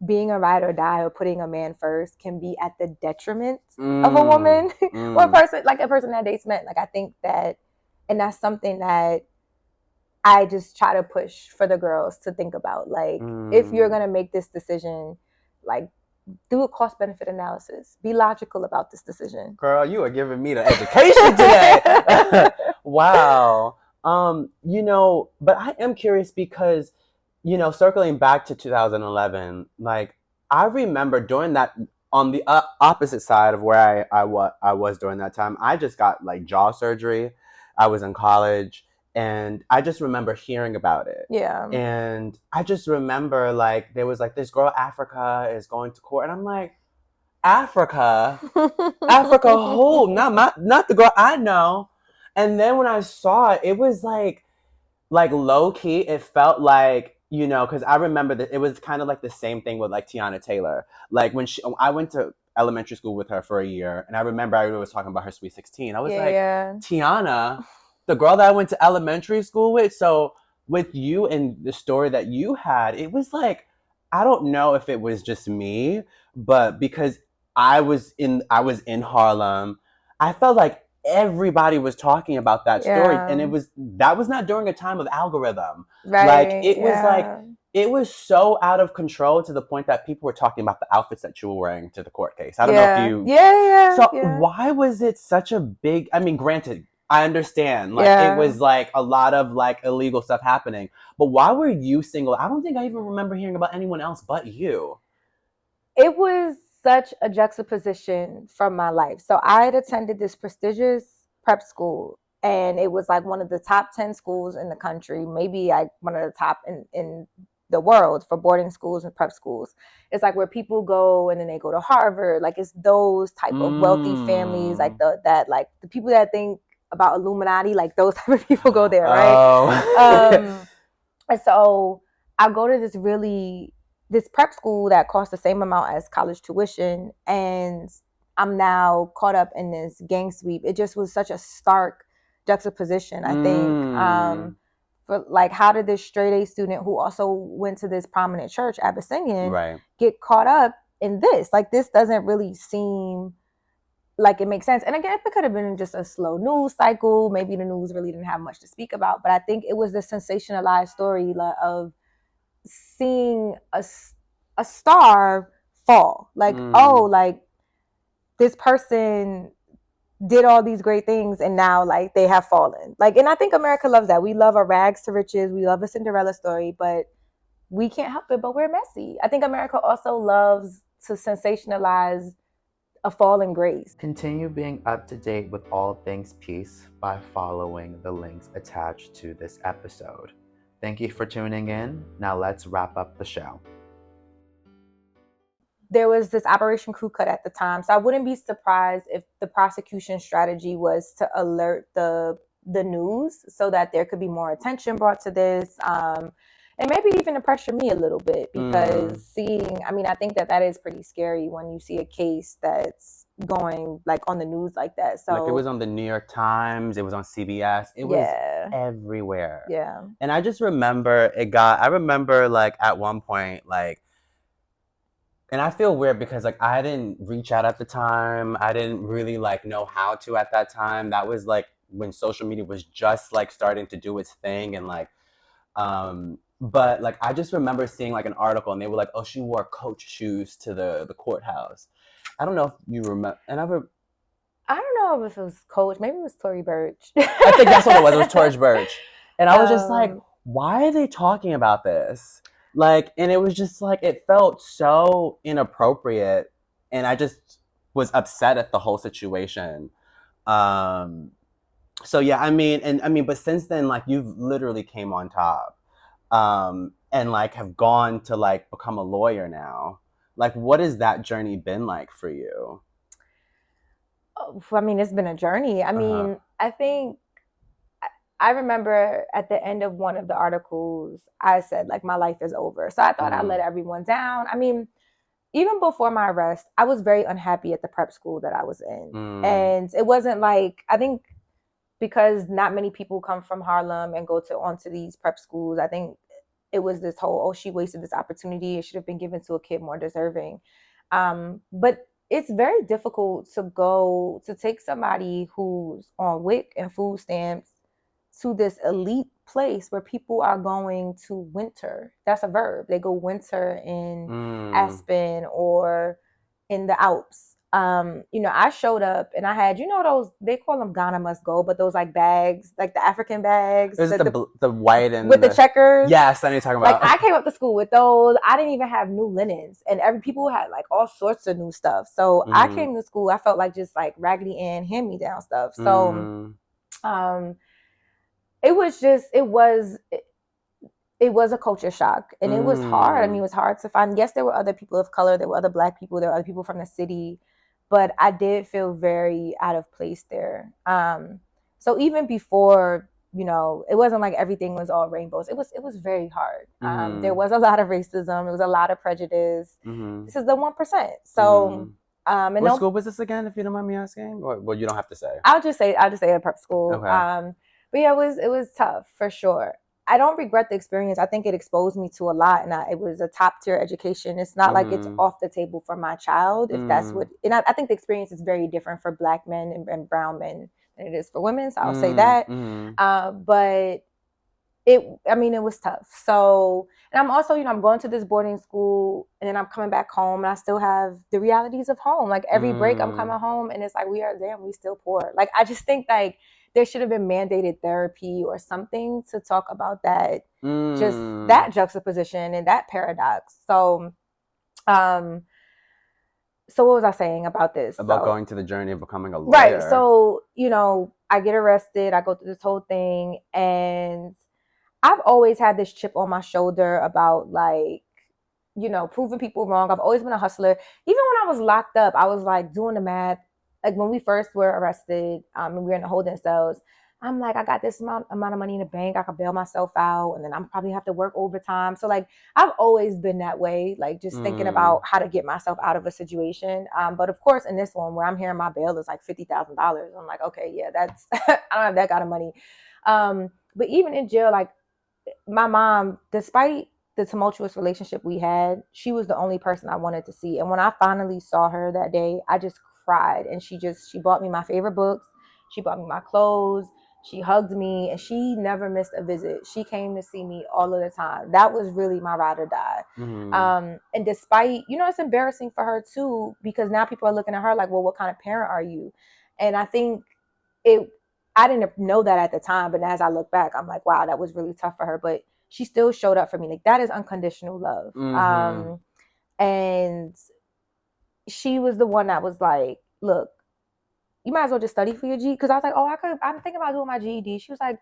being a ride or die or putting a man first can be at the detriment of a woman or a person, like a person that dates men. Like I think that, and that's something that I just try to push for the girls to think about. Like if you're gonna make this decision, like do a cost benefit analysis. Be logical about this decision. Girl, you are giving me the education today. Wow. You know, but I am curious because, you know, circling back to 2011, like I remember during that, on the opposite side of where I was during that time, I just got like jaw surgery. I was in college, and I just remember hearing about it. Yeah. And I just remember like there was like this girl, Afrika, is going to court, and I'm like, Afrika? Afrika who? Not the girl I know. And then when I saw it, it was like low key. It felt like, you know, because I remember that it was kind of like the same thing with like Tiana Taylor. Like when I went to elementary school with her for a year, and I remember I was talking about her Sweet 16. I was Tiana, the girl that I went to elementary school with. So with you and the story that you had, it was like, I don't know if it was just me, but because I was in Harlem, I felt like everybody was talking about that story, and that was not during a time of algorithm. Right. Like it was so out of control to the point that people were talking about the outfits that you were wearing to the court case. I don't know if you So why was it such a big, I mean, granted, I understand like it was like a lot of like illegal stuff happening, but why were you single? I don't think I even remember hearing about anyone else but you. It was such a juxtaposition from my life. So I had attended this prestigious prep school, and it was like one of the top 10 schools in the country, maybe like one of the top in the world for boarding schools and prep schools. It's like where people go and then they go to Harvard. Like it's those type of wealthy families, like the people that think about Illuminati, like those type of people go there, right? And so I go to this prep school that costs the same amount as college tuition, and I'm now caught up in this gang sweep. It just was such a stark juxtaposition, I think. For like, how did this straight A student who also went to this prominent church, Abyssinian, get caught up in this? Like, this doesn't really seem like it makes sense. And again, it could have been just a slow news cycle. Maybe the news really didn't have much to speak about, but I think it was the sensationalized story of seeing a star fall. Like, oh, like this person did all these great things and now like they have fallen. Like, and I think America loves that. We love a rags to riches. We love a Cinderella story, but we can't help it, but we're messy. I think America also loves to sensationalize a fall in grace. Continue being up to date with all things peace by following the links attached to this episode. Thank you for tuning in. Now let's wrap up the show. There was this Operation Crew Cut at the time, so I wouldn't be surprised if the prosecution strategy was to alert the news so that there could be more attention brought to this, and maybe even to pressure me a little bit, because I think that is pretty scary when you see a case that's going like on the news like that. So like it was on the New York Times, it was on CBS, it was everywhere. Yeah. And I just remember I remember like at one point, like, and I feel weird because like I didn't reach out at the time. I didn't really like know how to at that time. That was like when social media was just like starting to do its thing, and like but like I just remember seeing like an article, and they were like, oh, she wore Coach shoes to the courthouse. I don't know if you remember. And I don't know if it was Coach. Maybe it was Tory Burch. I think that's what it was. It was Tory Burch. And I was just like, why are they talking about this? Like, and it was just like, it felt so inappropriate. And I just was upset at the whole situation. So yeah, but since then, like, you've literally came on top, and like have gone to like become a lawyer now. Like, what has that journey been like for you? I mean, it's been a journey. I mean, I think I remember at the end of one of the articles, I said, like, my life is over. So I thought I let everyone down. I mean, even before my arrest, I was very unhappy at the prep school that I was in. And it wasn't like, I think because not many people come from Harlem and go onto these prep schools, I think it was this whole, oh, she wasted this opportunity. It should have been given to a kid more deserving. But it's very difficult to take somebody who's on WIC and food stamps to this elite place where people are going to winter. That's a verb. They go winter in Aspen or in the Alps. I showed up and I had, those, they call them Ghana must go, but those like bags, like the African bags. Is it the white and with the checkers? Yes, I know you're talking about. Like I came up to school with those. I didn't even have new linens, and people had like all sorts of new stuff. So I came to school, I felt like just like Raggedy Ann hand-me-down stuff. So it was a culture shock, and it was hard. I mean, it was hard to find. Yes, there were other people of color, there were other Black people, there were other people from the city, but I did feel very out of place there. So even before, it wasn't like everything was all rainbows. It was very hard. There was a lot of racism. There was a lot of prejudice. This is the 1%. So, and what school was this again, if you don't mind me asking? Or, well, you don't have to say. I'll just say a prep school. Okay. But yeah, it was tough for sure. I don't regret the experience. I think it exposed me to a lot, and it was a top tier education. It's not like it's off the table for my child, if that's what. And I think the experience is very different for Black men and brown men than it is for women. So I'll say that. But it was tough. So, and I'm also, I'm going to this boarding school, and then I'm coming back home, and I still have the realities of home. Like every break, I'm coming home, and it's like we still poor. Like I just think like there should have been mandated therapy or something to talk about that, just that juxtaposition and that paradox. So, so what was I saying about this? About going to the journey of becoming a lawyer. Right. So, I get arrested, I go through this whole thing, and I've always had this chip on my shoulder about like, proving people wrong. I've always been a hustler. Even when I was locked up, I was like doing the math. Like when we first were arrested, and we were in the holding cells, I'm like, I got this amount of money in the bank. I could bail myself out, and then I'm probably have to work overtime. So like, I've always been that way, like just thinking about how to get myself out of a situation. But of course, in this one where I'm hearing my bail is like $50,000, I'm like, okay, yeah, that's I don't have that kind of money. But even in jail, like my mom, despite the tumultuous relationship we had, she was the only person I wanted to see. And when I finally saw her that day, I just cried. And she bought me my favorite books. She bought me my clothes. She hugged me, and she never missed a visit. She came to see me all of the time. That was really my ride or die. And despite, it's embarrassing for her too, because now people are looking at her like, well, what kind of parent are you? And I think I didn't know that at the time, but as I look back, I'm like, wow, that was really tough for her. But she still showed up for me. Like that is unconditional love. And she was the one that was like, look, you might as well just study for your GED. Because I was like, I'm thinking about doing my GED. She was like,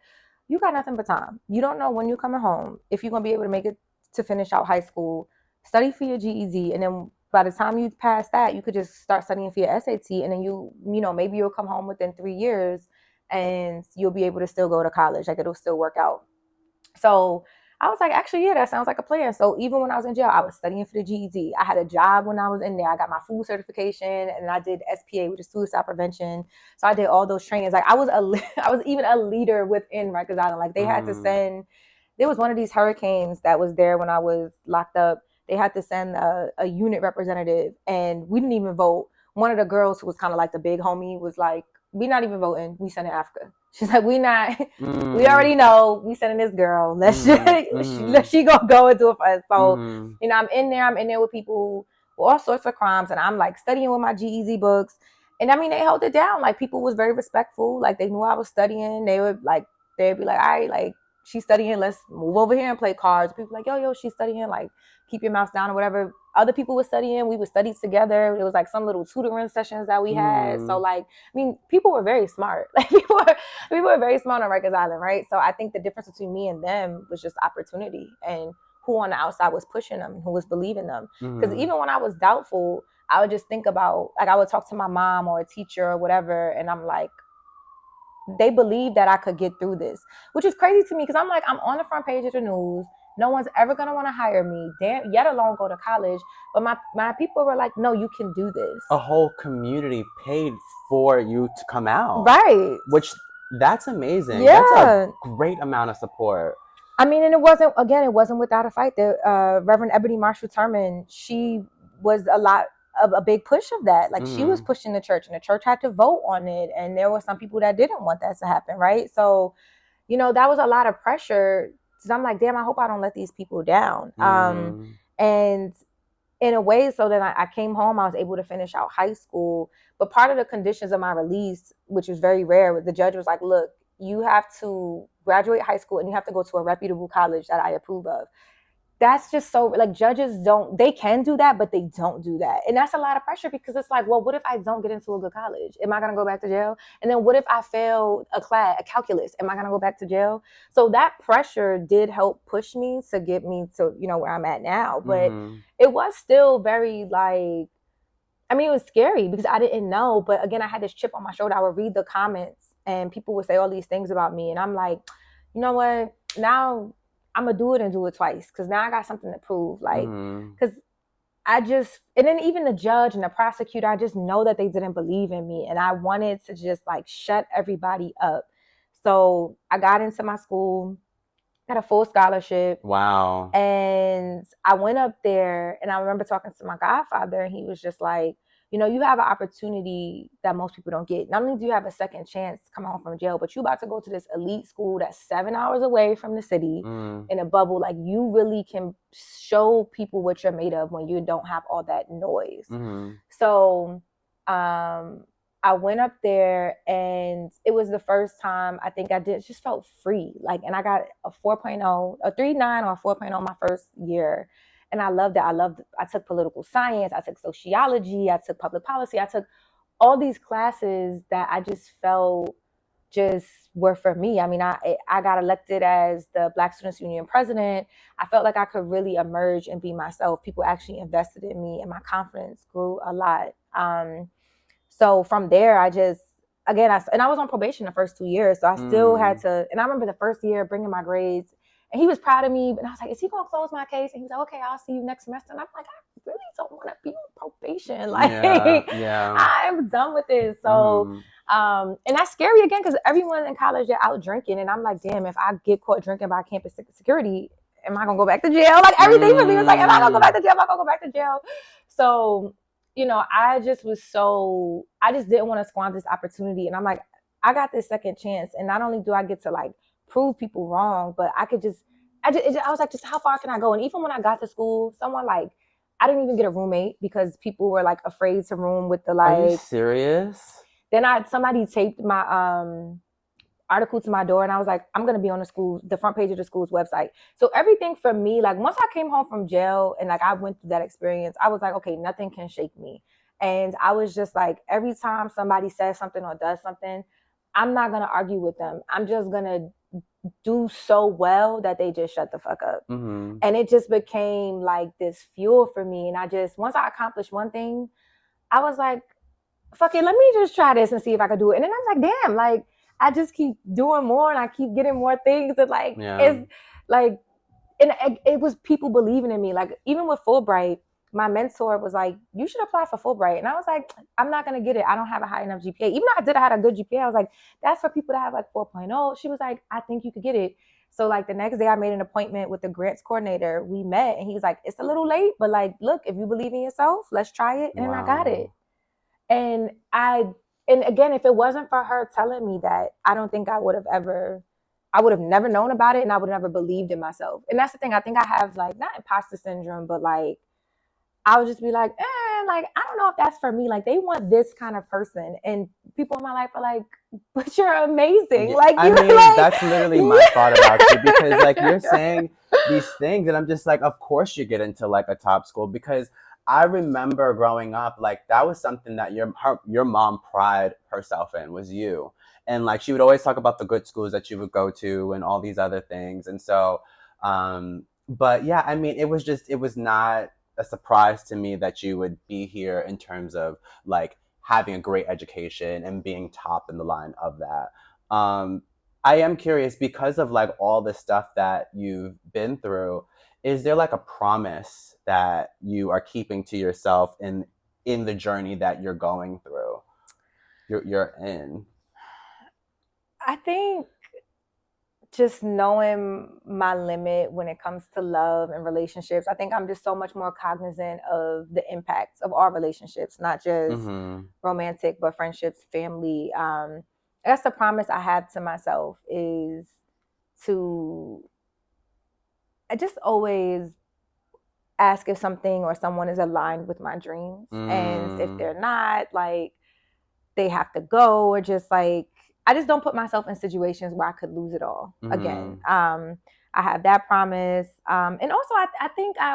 you got nothing but time. You don't know when you're coming home, if you're going to be able to make it to finish out high school. Study for your GED. And then by the time you pass that, you could just start studying for your SAT. And then maybe you'll come home within 3 years and you'll be able to still go to college. Like it'll still work out. So I was like, actually, yeah, that sounds like a plan. So even when I was in jail, I was studying for the GED. I had a job when I was in there. I got my food certification, and I did SPA, which is suicide prevention. So I did all those trainings. Like I was even a leader within Rikers Island. Like they had to send. There was one of these hurricanes that was there when I was locked up. They had to send a unit representative, and we didn't even vote. One of the girls who was kind of like the big homie was like, "We not even voting. We sending Afrika." She's like, we already know we sending this girl. Let she go and do it for us. So, I'm in there with people with all sorts of crimes, and I'm like studying with my GED books. And I mean, they held it down. Like people was very respectful. Like they knew I was studying. They'd be like, all right, like she's studying. Let's move over here and play cards. People like, yo, she's studying. Like keep your mouth down or whatever. Other people were studying. We would study together. It was like some little tutoring sessions that we had. So like, I mean, people were very smart. Like people were very smart on Rikers Island, right? So I think the difference between me and them was just opportunity and who on the outside was pushing them, who was believing them. Because even when I was doubtful, I would just think about, like I would talk to my mom or a teacher or whatever, and I'm like, they believe that I could get through this, which is crazy to me because I'm like, I'm on the front page of the news. No one's ever going to want to hire me, yet alone go to college. But my people were like, no, you can do this. A whole community paid for you to come out. Right. Which, that's amazing. Yeah. That's a great amount of support. I mean, and it wasn't without a fight. The Reverend Ebony Marshall Turman, she was a big push of that. Like she was pushing the church, and the church had to vote on it. And there were some people that didn't want that to happen, right? So, that was a lot of pressure. So I'm like, damn, I hope I don't let these people down. And in a way, so then I came home, I was able to finish out high school. But part of the conditions of my release, which was very rare, the judge was like, look, you have to graduate high school and you have to go to a reputable college that I approve of. That's just so, like, judges they can do that, but they don't do that. And that's a lot of pressure because it's like, well, what if I don't get into a good college? Am I going to go back to jail? And then what if I fail a calculus? Am I going to go back to jail? So that pressure did help push me to get me to, where I'm at now. But it was still very like, I mean, it was scary because I didn't know. But again, I had this chip on my shoulder. I would read the comments and people would say all these things about me. And I'm like, you know what? Now I'm going to do it and do it twice because now I got something to prove. Like, because and then even the judge and the prosecutor, I just know that they didn't believe in me. And I wanted to just like shut everybody up. So I got into my school, got a full scholarship. Wow. And I went up there and I remember talking to my godfather and he was just like, you have an opportunity that most people don't get. Not only do you have a second chance to come home from jail, but you about to go to this elite school that's 7 hours away from the city in a bubble. Like you really can show people what you're made of when you don't have all that noise. So I went up there and it was the first time I think just felt free. Like, and I got a 4.0, a 3.9 or a 4.0 my first year. And I loved it. I took political science. I took sociology. I took public policy. I took all these classes that I just felt just were for me. I mean, I got elected as the Black Students Union president. I felt like I could really emerge and be myself. People actually invested in me and my confidence grew a lot. So from there, I was on probation the first 2 years. So I still had to, and I remember the first year bringing my grades and he was proud of me, but I was like, is he going to close my case? And he was like, okay, I'll see you next semester. And I'm like, I really don't want to be on probation. Like, I'm done with this. So, and that's scary again, because everyone in college, they're out drinking. And I'm like, damn, if I get caught drinking by campus security, am I going to go back to jail? Like everything for me was like, am I going to go back to jail? Am I going to go back to jail? So, I just didn't want to squander this opportunity. And I'm like, I got this second chance. And not only do I get to like prove people wrong, but I was like, just how far can I go? And even when I got to school, I didn't even get a roommate because people were like afraid to room with the like. Are you serious? Then somebody taped my article to my door and I was like, I'm going to be on the front page of the school's website. So everything for me, like once I came home from jail and like I went through that experience, I was like, okay, nothing can shake me. And I was just like, every time somebody says something or does something, I'm not going to argue with them. I'm just going to do so well that they just shut the fuck up. And it just became like this fuel for me. And once I accomplished one thing, I was like, fuck it, let me just try this and see if I could do it. And then I was like, damn, like, I just keep doing more and I keep getting more things that like, it's like, and it was people believing in me. Like even with Fulbright, my mentor was like, you should apply for Fulbright. And I was like, I'm not going to get it. I don't have a high enough GPA. Even though I had a good GPA, I was like, that's for people that have like 4.0. She was like, I think you could get it. So like the next day I made an appointment with the grants coordinator. We met and he was like, it's a little late, but like, look, if you believe in yourself, let's try it. And then I got it. And again, if it wasn't for her telling me that, I don't think I would have never known about it and I would have never believed in myself. And that's the thing. I think I have like, not imposter syndrome, but like, I would just be like, like, I don't know if that's for me. Like they want this kind of person. And people in my life are like, but you're amazing. Yeah, like, I mean, that's literally my thought about you because like you're saying these things and I'm just like, of course you get into like a top school because I remember growing up, like that was something that your mom prided herself in was you. And like, she would always talk about the good schools that you would go to and all these other things. And so, but yeah, I mean, it was not a surprise to me that you would be here in terms of like having a great education and being top in the line of that. I am curious because of like all the stuff that you've been through, is there like a promise that you are keeping to yourself in the journey that you're going through, you're in? I think just knowing my limit when it comes to love and relationships. I think I'm just so much more cognizant of the impacts of our relationships, not just romantic, but friendships, family. That's the promise I have to myself, is to I just always ask if something or someone is aligned with my dreams. And if they're not, like, they have to go, or just like, I just don't put myself in situations where I could lose it all again. I have that promise. And also I think I'd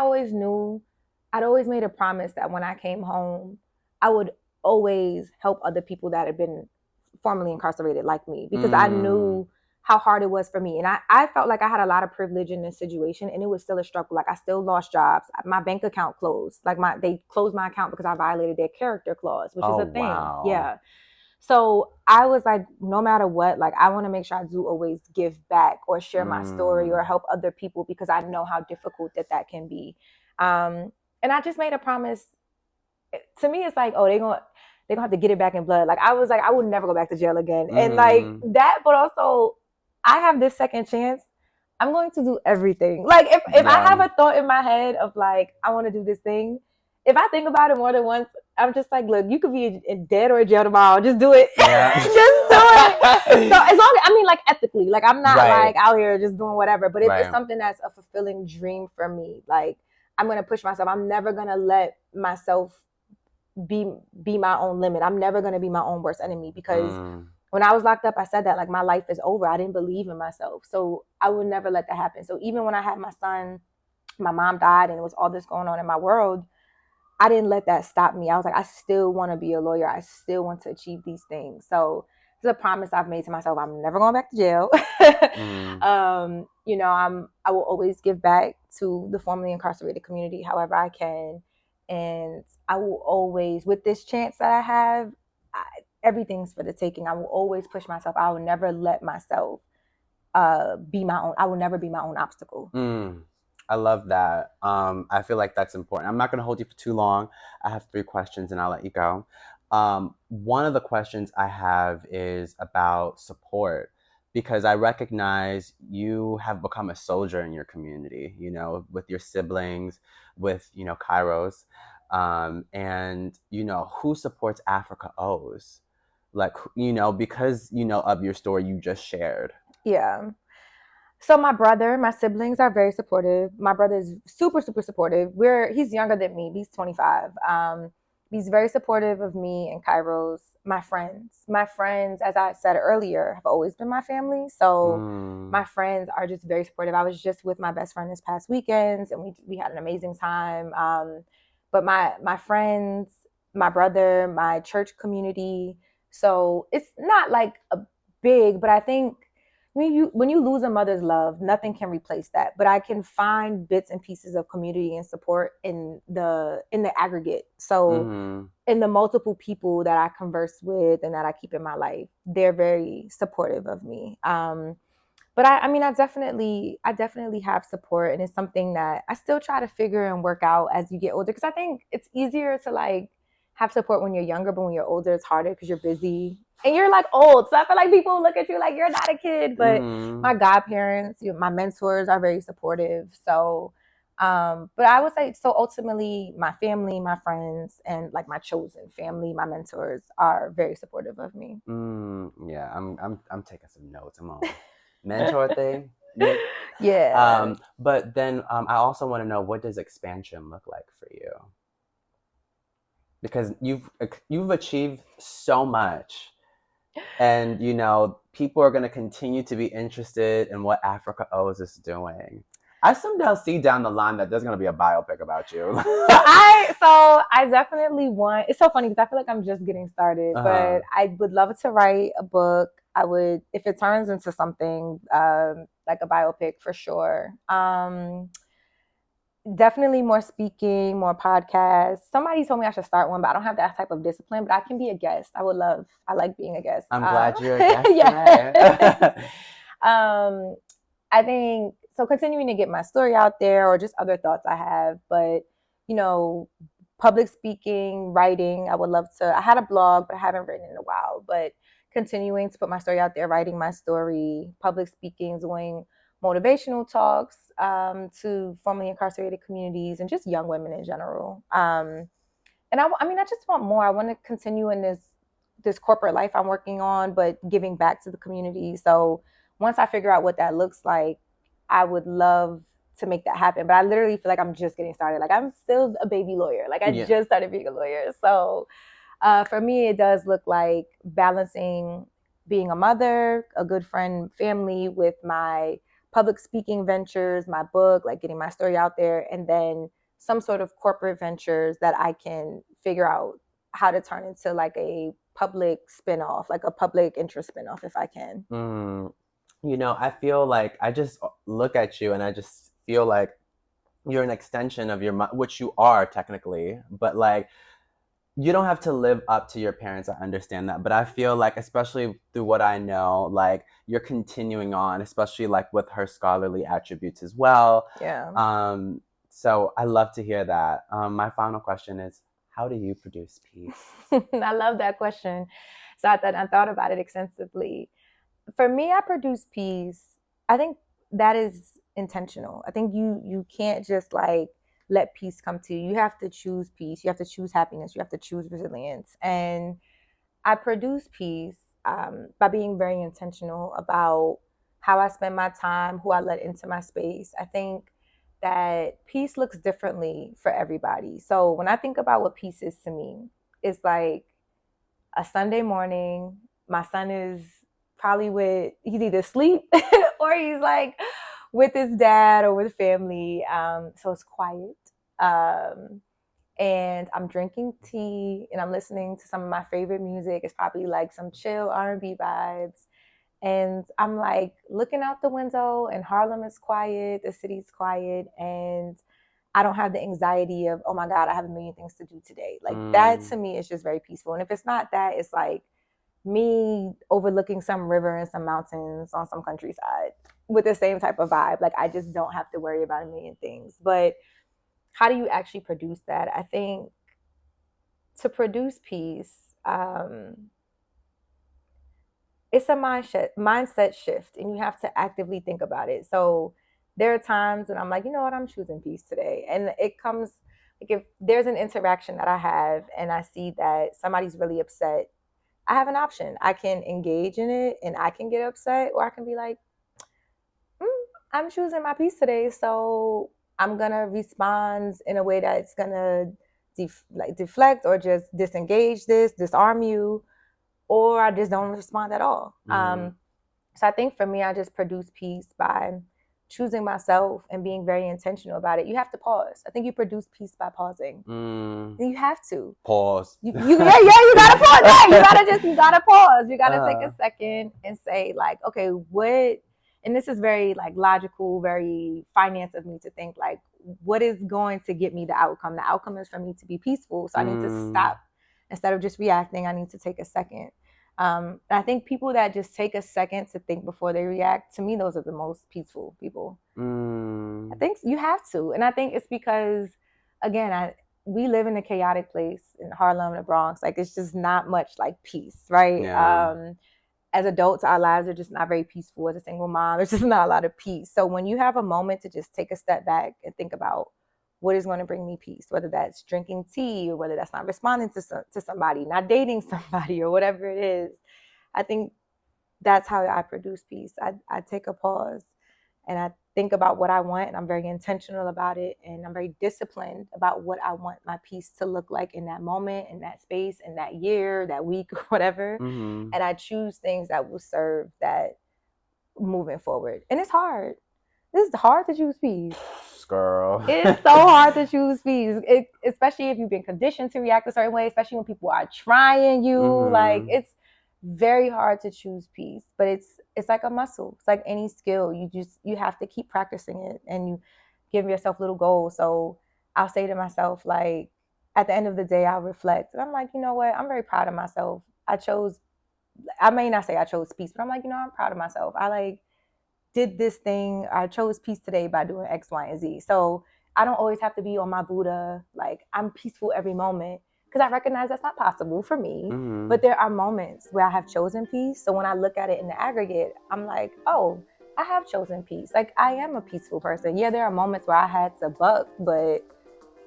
always made a promise that when I came home, I would always help other people that had been formerly incarcerated like me, because I knew how hard it was for me. And I felt like I had a lot of privilege in this situation, and it was still a struggle. Like, I still lost jobs. My bank account closed. Like, they closed my account because I violated their character clause, which is a thing. Wow. Yeah. So I was like, no matter what, like, I want to make sure I do always give back or share my story or help other people, because I know how difficult that can be. And I just made a promise. To me, it's like, oh, they're gonna have to get it back in blood. Like, I was like, I would never go back to jail again. And like that, but also I have this second chance. I'm going to do everything. Like, if I have a thought in my head of like, I want to do this thing, if I think about it more than once, I'm just like, look, you could be dead or in jail tomorrow. Just do it. Yeah. Just do it. So as long as, I mean, like, ethically, like, I'm not like out here just doing whatever. But if it's something that's a fulfilling dream for me, like, I'm going to push myself. I'm never going to let myself be my own limit. I'm never going to be my own worst enemy, because when I was locked up, I said that, like, my life is over. I didn't believe in myself. So I would never let that happen. So even when I had my son, my mom died, and it was all this going on in my world, I didn't let that stop me. I was like, I still want to be a lawyer. I still want to achieve these things. So it's a promise I've made to myself. I'm never going back to jail. You know, I will always give back to the formerly incarcerated community however I can. And I will always, with this chance that I have, everything's for the taking. I will always push myself. I will never let myself be my own. I will never be my own obstacle. I love that. I feel like that's important. I'm not going to hold you for too long. I have 3 questions and I'll let you go. One of the questions I have is about support, because I recognize you have become a soldier in your community, you know, with your siblings, with, you know, Kairos, and, you know, who supports Africa O's? Like, you know, because, you know, of your story you just shared. Yeah. So my siblings are very supportive. My brother is super, super supportive. He's younger than me. He's 25. He's very supportive of me and Kairos. My friends, as I said earlier, have always been my family. So my friends are just very supportive. I was just with my best friend this past weekend, and we had an amazing time. But my friends, my brother, my church community. So it's not like a big, but I think when you lose a mother's love, nothing can replace that. But I can find bits and pieces of community and support in the aggregate. So in the multiple people that I converse with and that I keep in my life, they're very supportive of me. But I mean, I definitely have support, and it's something that I still try to figure and work out as you get older. Because I think it's easier to like have support when you're younger, but when you're older, it's harder because you're busy and you're like old. So I feel like people look at you like you're not a kid. But my godparents, my mentors are very supportive. So, but I would say, so ultimately, my family, my friends, and like my chosen family, my mentors are very supportive of me. Yeah, I'm taking some notes. I'm on mentor thing. Yeah. But then I also want to know, what does expansion look like for you? Because you've achieved so much, and you know, people are going to continue to be interested in what Afrika O's is doing. I somehow see down the line that there's going to be a biopic about you. So I definitely want. It's so funny because I feel like I'm just getting started, but I would love to write a book. I would, if it turns into something like a biopic, for sure. Definitely more speaking, more podcasts. Somebody told me I should start one, but I don't have that type of discipline. But I can be a guest. I like being a guest. I'm glad you're a guest. Yeah. I think so. Continuing to get my story out there, or just other thoughts I have, but you know, public speaking, writing. I would love to. I had a blog, but I haven't written in a while. But continuing to put my story out there, writing my story, public speaking, doing motivational talks to formerly incarcerated communities and just young women in general. And I mean, I just want more. I want to continue in this corporate life I'm working on, but giving back to the community. So once I figure out what that looks like, I would love to make that happen. But I literally feel like I'm just getting started. Like I'm still a baby lawyer. Like I just started being a lawyer. So for me, it does look like balancing being a mother, a good friend, family with my public speaking ventures, my book, like getting my story out there, and then some sort of corporate ventures that I can figure out how to turn into like a public spinoff, like a public interest spinoff if I can. You know, I feel like I just look at you and I just feel like you're an extension of your mom, which you are technically, but like you don't have to live up to your parents. I understand that. But I feel like, especially through what I know, like you're continuing on, especially like with her scholarly attributes as well. Yeah. So I love to hear that. My final question is, how do you produce peace? I love that question. So I thought about it extensively. For me, I produce peace. I think that is intentional. I think you can't just like let peace come to you. You have to choose peace. You have to choose happiness. You have to choose resilience. And I produce peace by being very intentional about how I spend my time, who I let into my space. I think that peace looks differently for everybody. So when I think about what peace is to me, it's like a Sunday morning. My son is probably he's either asleep or he's like with his dad or with family. So it's quiet. And I'm drinking tea and I'm listening to some of my favorite music. It's probably like some chill R&B vibes. And I'm like looking out the window and Harlem is quiet, the city's quiet, and I don't have the anxiety of, oh my God, I have a million things to do today. Like that to me is just very peaceful. And if it's not that, it's like me overlooking some river and some mountains on some countryside with the same type of vibe. Like I just don't have to worry about a million things. But how do you actually produce that? I think to produce peace, it's a mindset shift, and you have to actively think about it. So there are times when I'm like, you know what, I'm choosing peace today. And it comes like if there's an interaction that I have and I see that somebody's really upset, I have an option. I can engage in it and I can get upset, or I can be like, I'm choosing my peace today. So I'm going to respond in a way that's going to deflect or just disengage disarm you, or I just don't respond at all. So I think for me, I just produce peace by choosing myself and being very intentional about it. You have to pause. I think you produce peace by pausing. You have to pause. You gotta pause. Yeah, you gotta pause. You gotta take a second and say like, okay, what? And this is very like logical, very finance of me to think like, what is going to get me the outcome? The outcome is for me to be peaceful. So I need to stop instead of just reacting. I need to take a second. And I think people that just take a second to think before they react, to me, those are the most peaceful people. I think you have to. And I think it's because, again, we live in a chaotic place in Harlem, the Bronx. Like, it's just not much like peace, right? Yeah. As adults, our lives are just not very peaceful. As a single mom, there's just not a lot of peace. So when you have a moment to just take a step back and think about what is going to bring me peace, whether that's drinking tea or whether that's not responding to somebody, not dating somebody or whatever it is, I think that's how I produce peace. I take a pause and I think about what I want, and I'm very intentional about it, and I'm very disciplined about what I want my peace to look like in that moment, in that space, in that year, that week, whatever. And I choose things that will serve that moving forward. And it's hard. It's hard to choose peace. Girl. It's so hard to choose peace, especially if you've been conditioned to react a certain way, especially when people are trying you. Like, it's very hard to choose peace, but it's like a muscle. It's like any skill. You have to keep practicing it, and you give yourself little goals. So I'll say to myself, like, at the end of the day, I'll reflect. And I'm like, you know what? I'm very proud of myself. I may not say I chose peace, but I'm like, you know, I'm proud of myself. I like did this thing. I chose peace today by doing X, Y, and Z. So I don't always have to be on my Buddha. Like, I'm peaceful every moment, because I recognize that's not possible for me. But there are moments where I have chosen peace. So when I look at it in the aggregate, I'm like, oh, I have chosen peace. Like, I am a peaceful person. Yeah, there are moments where I had to buck, but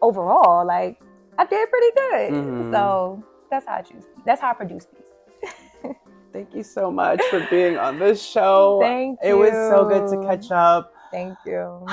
overall, like, I did pretty good. So that's how I choose. That's how I produce peace. Thank you so much for being on this show. Thank you. It was so good to catch up. Thank you.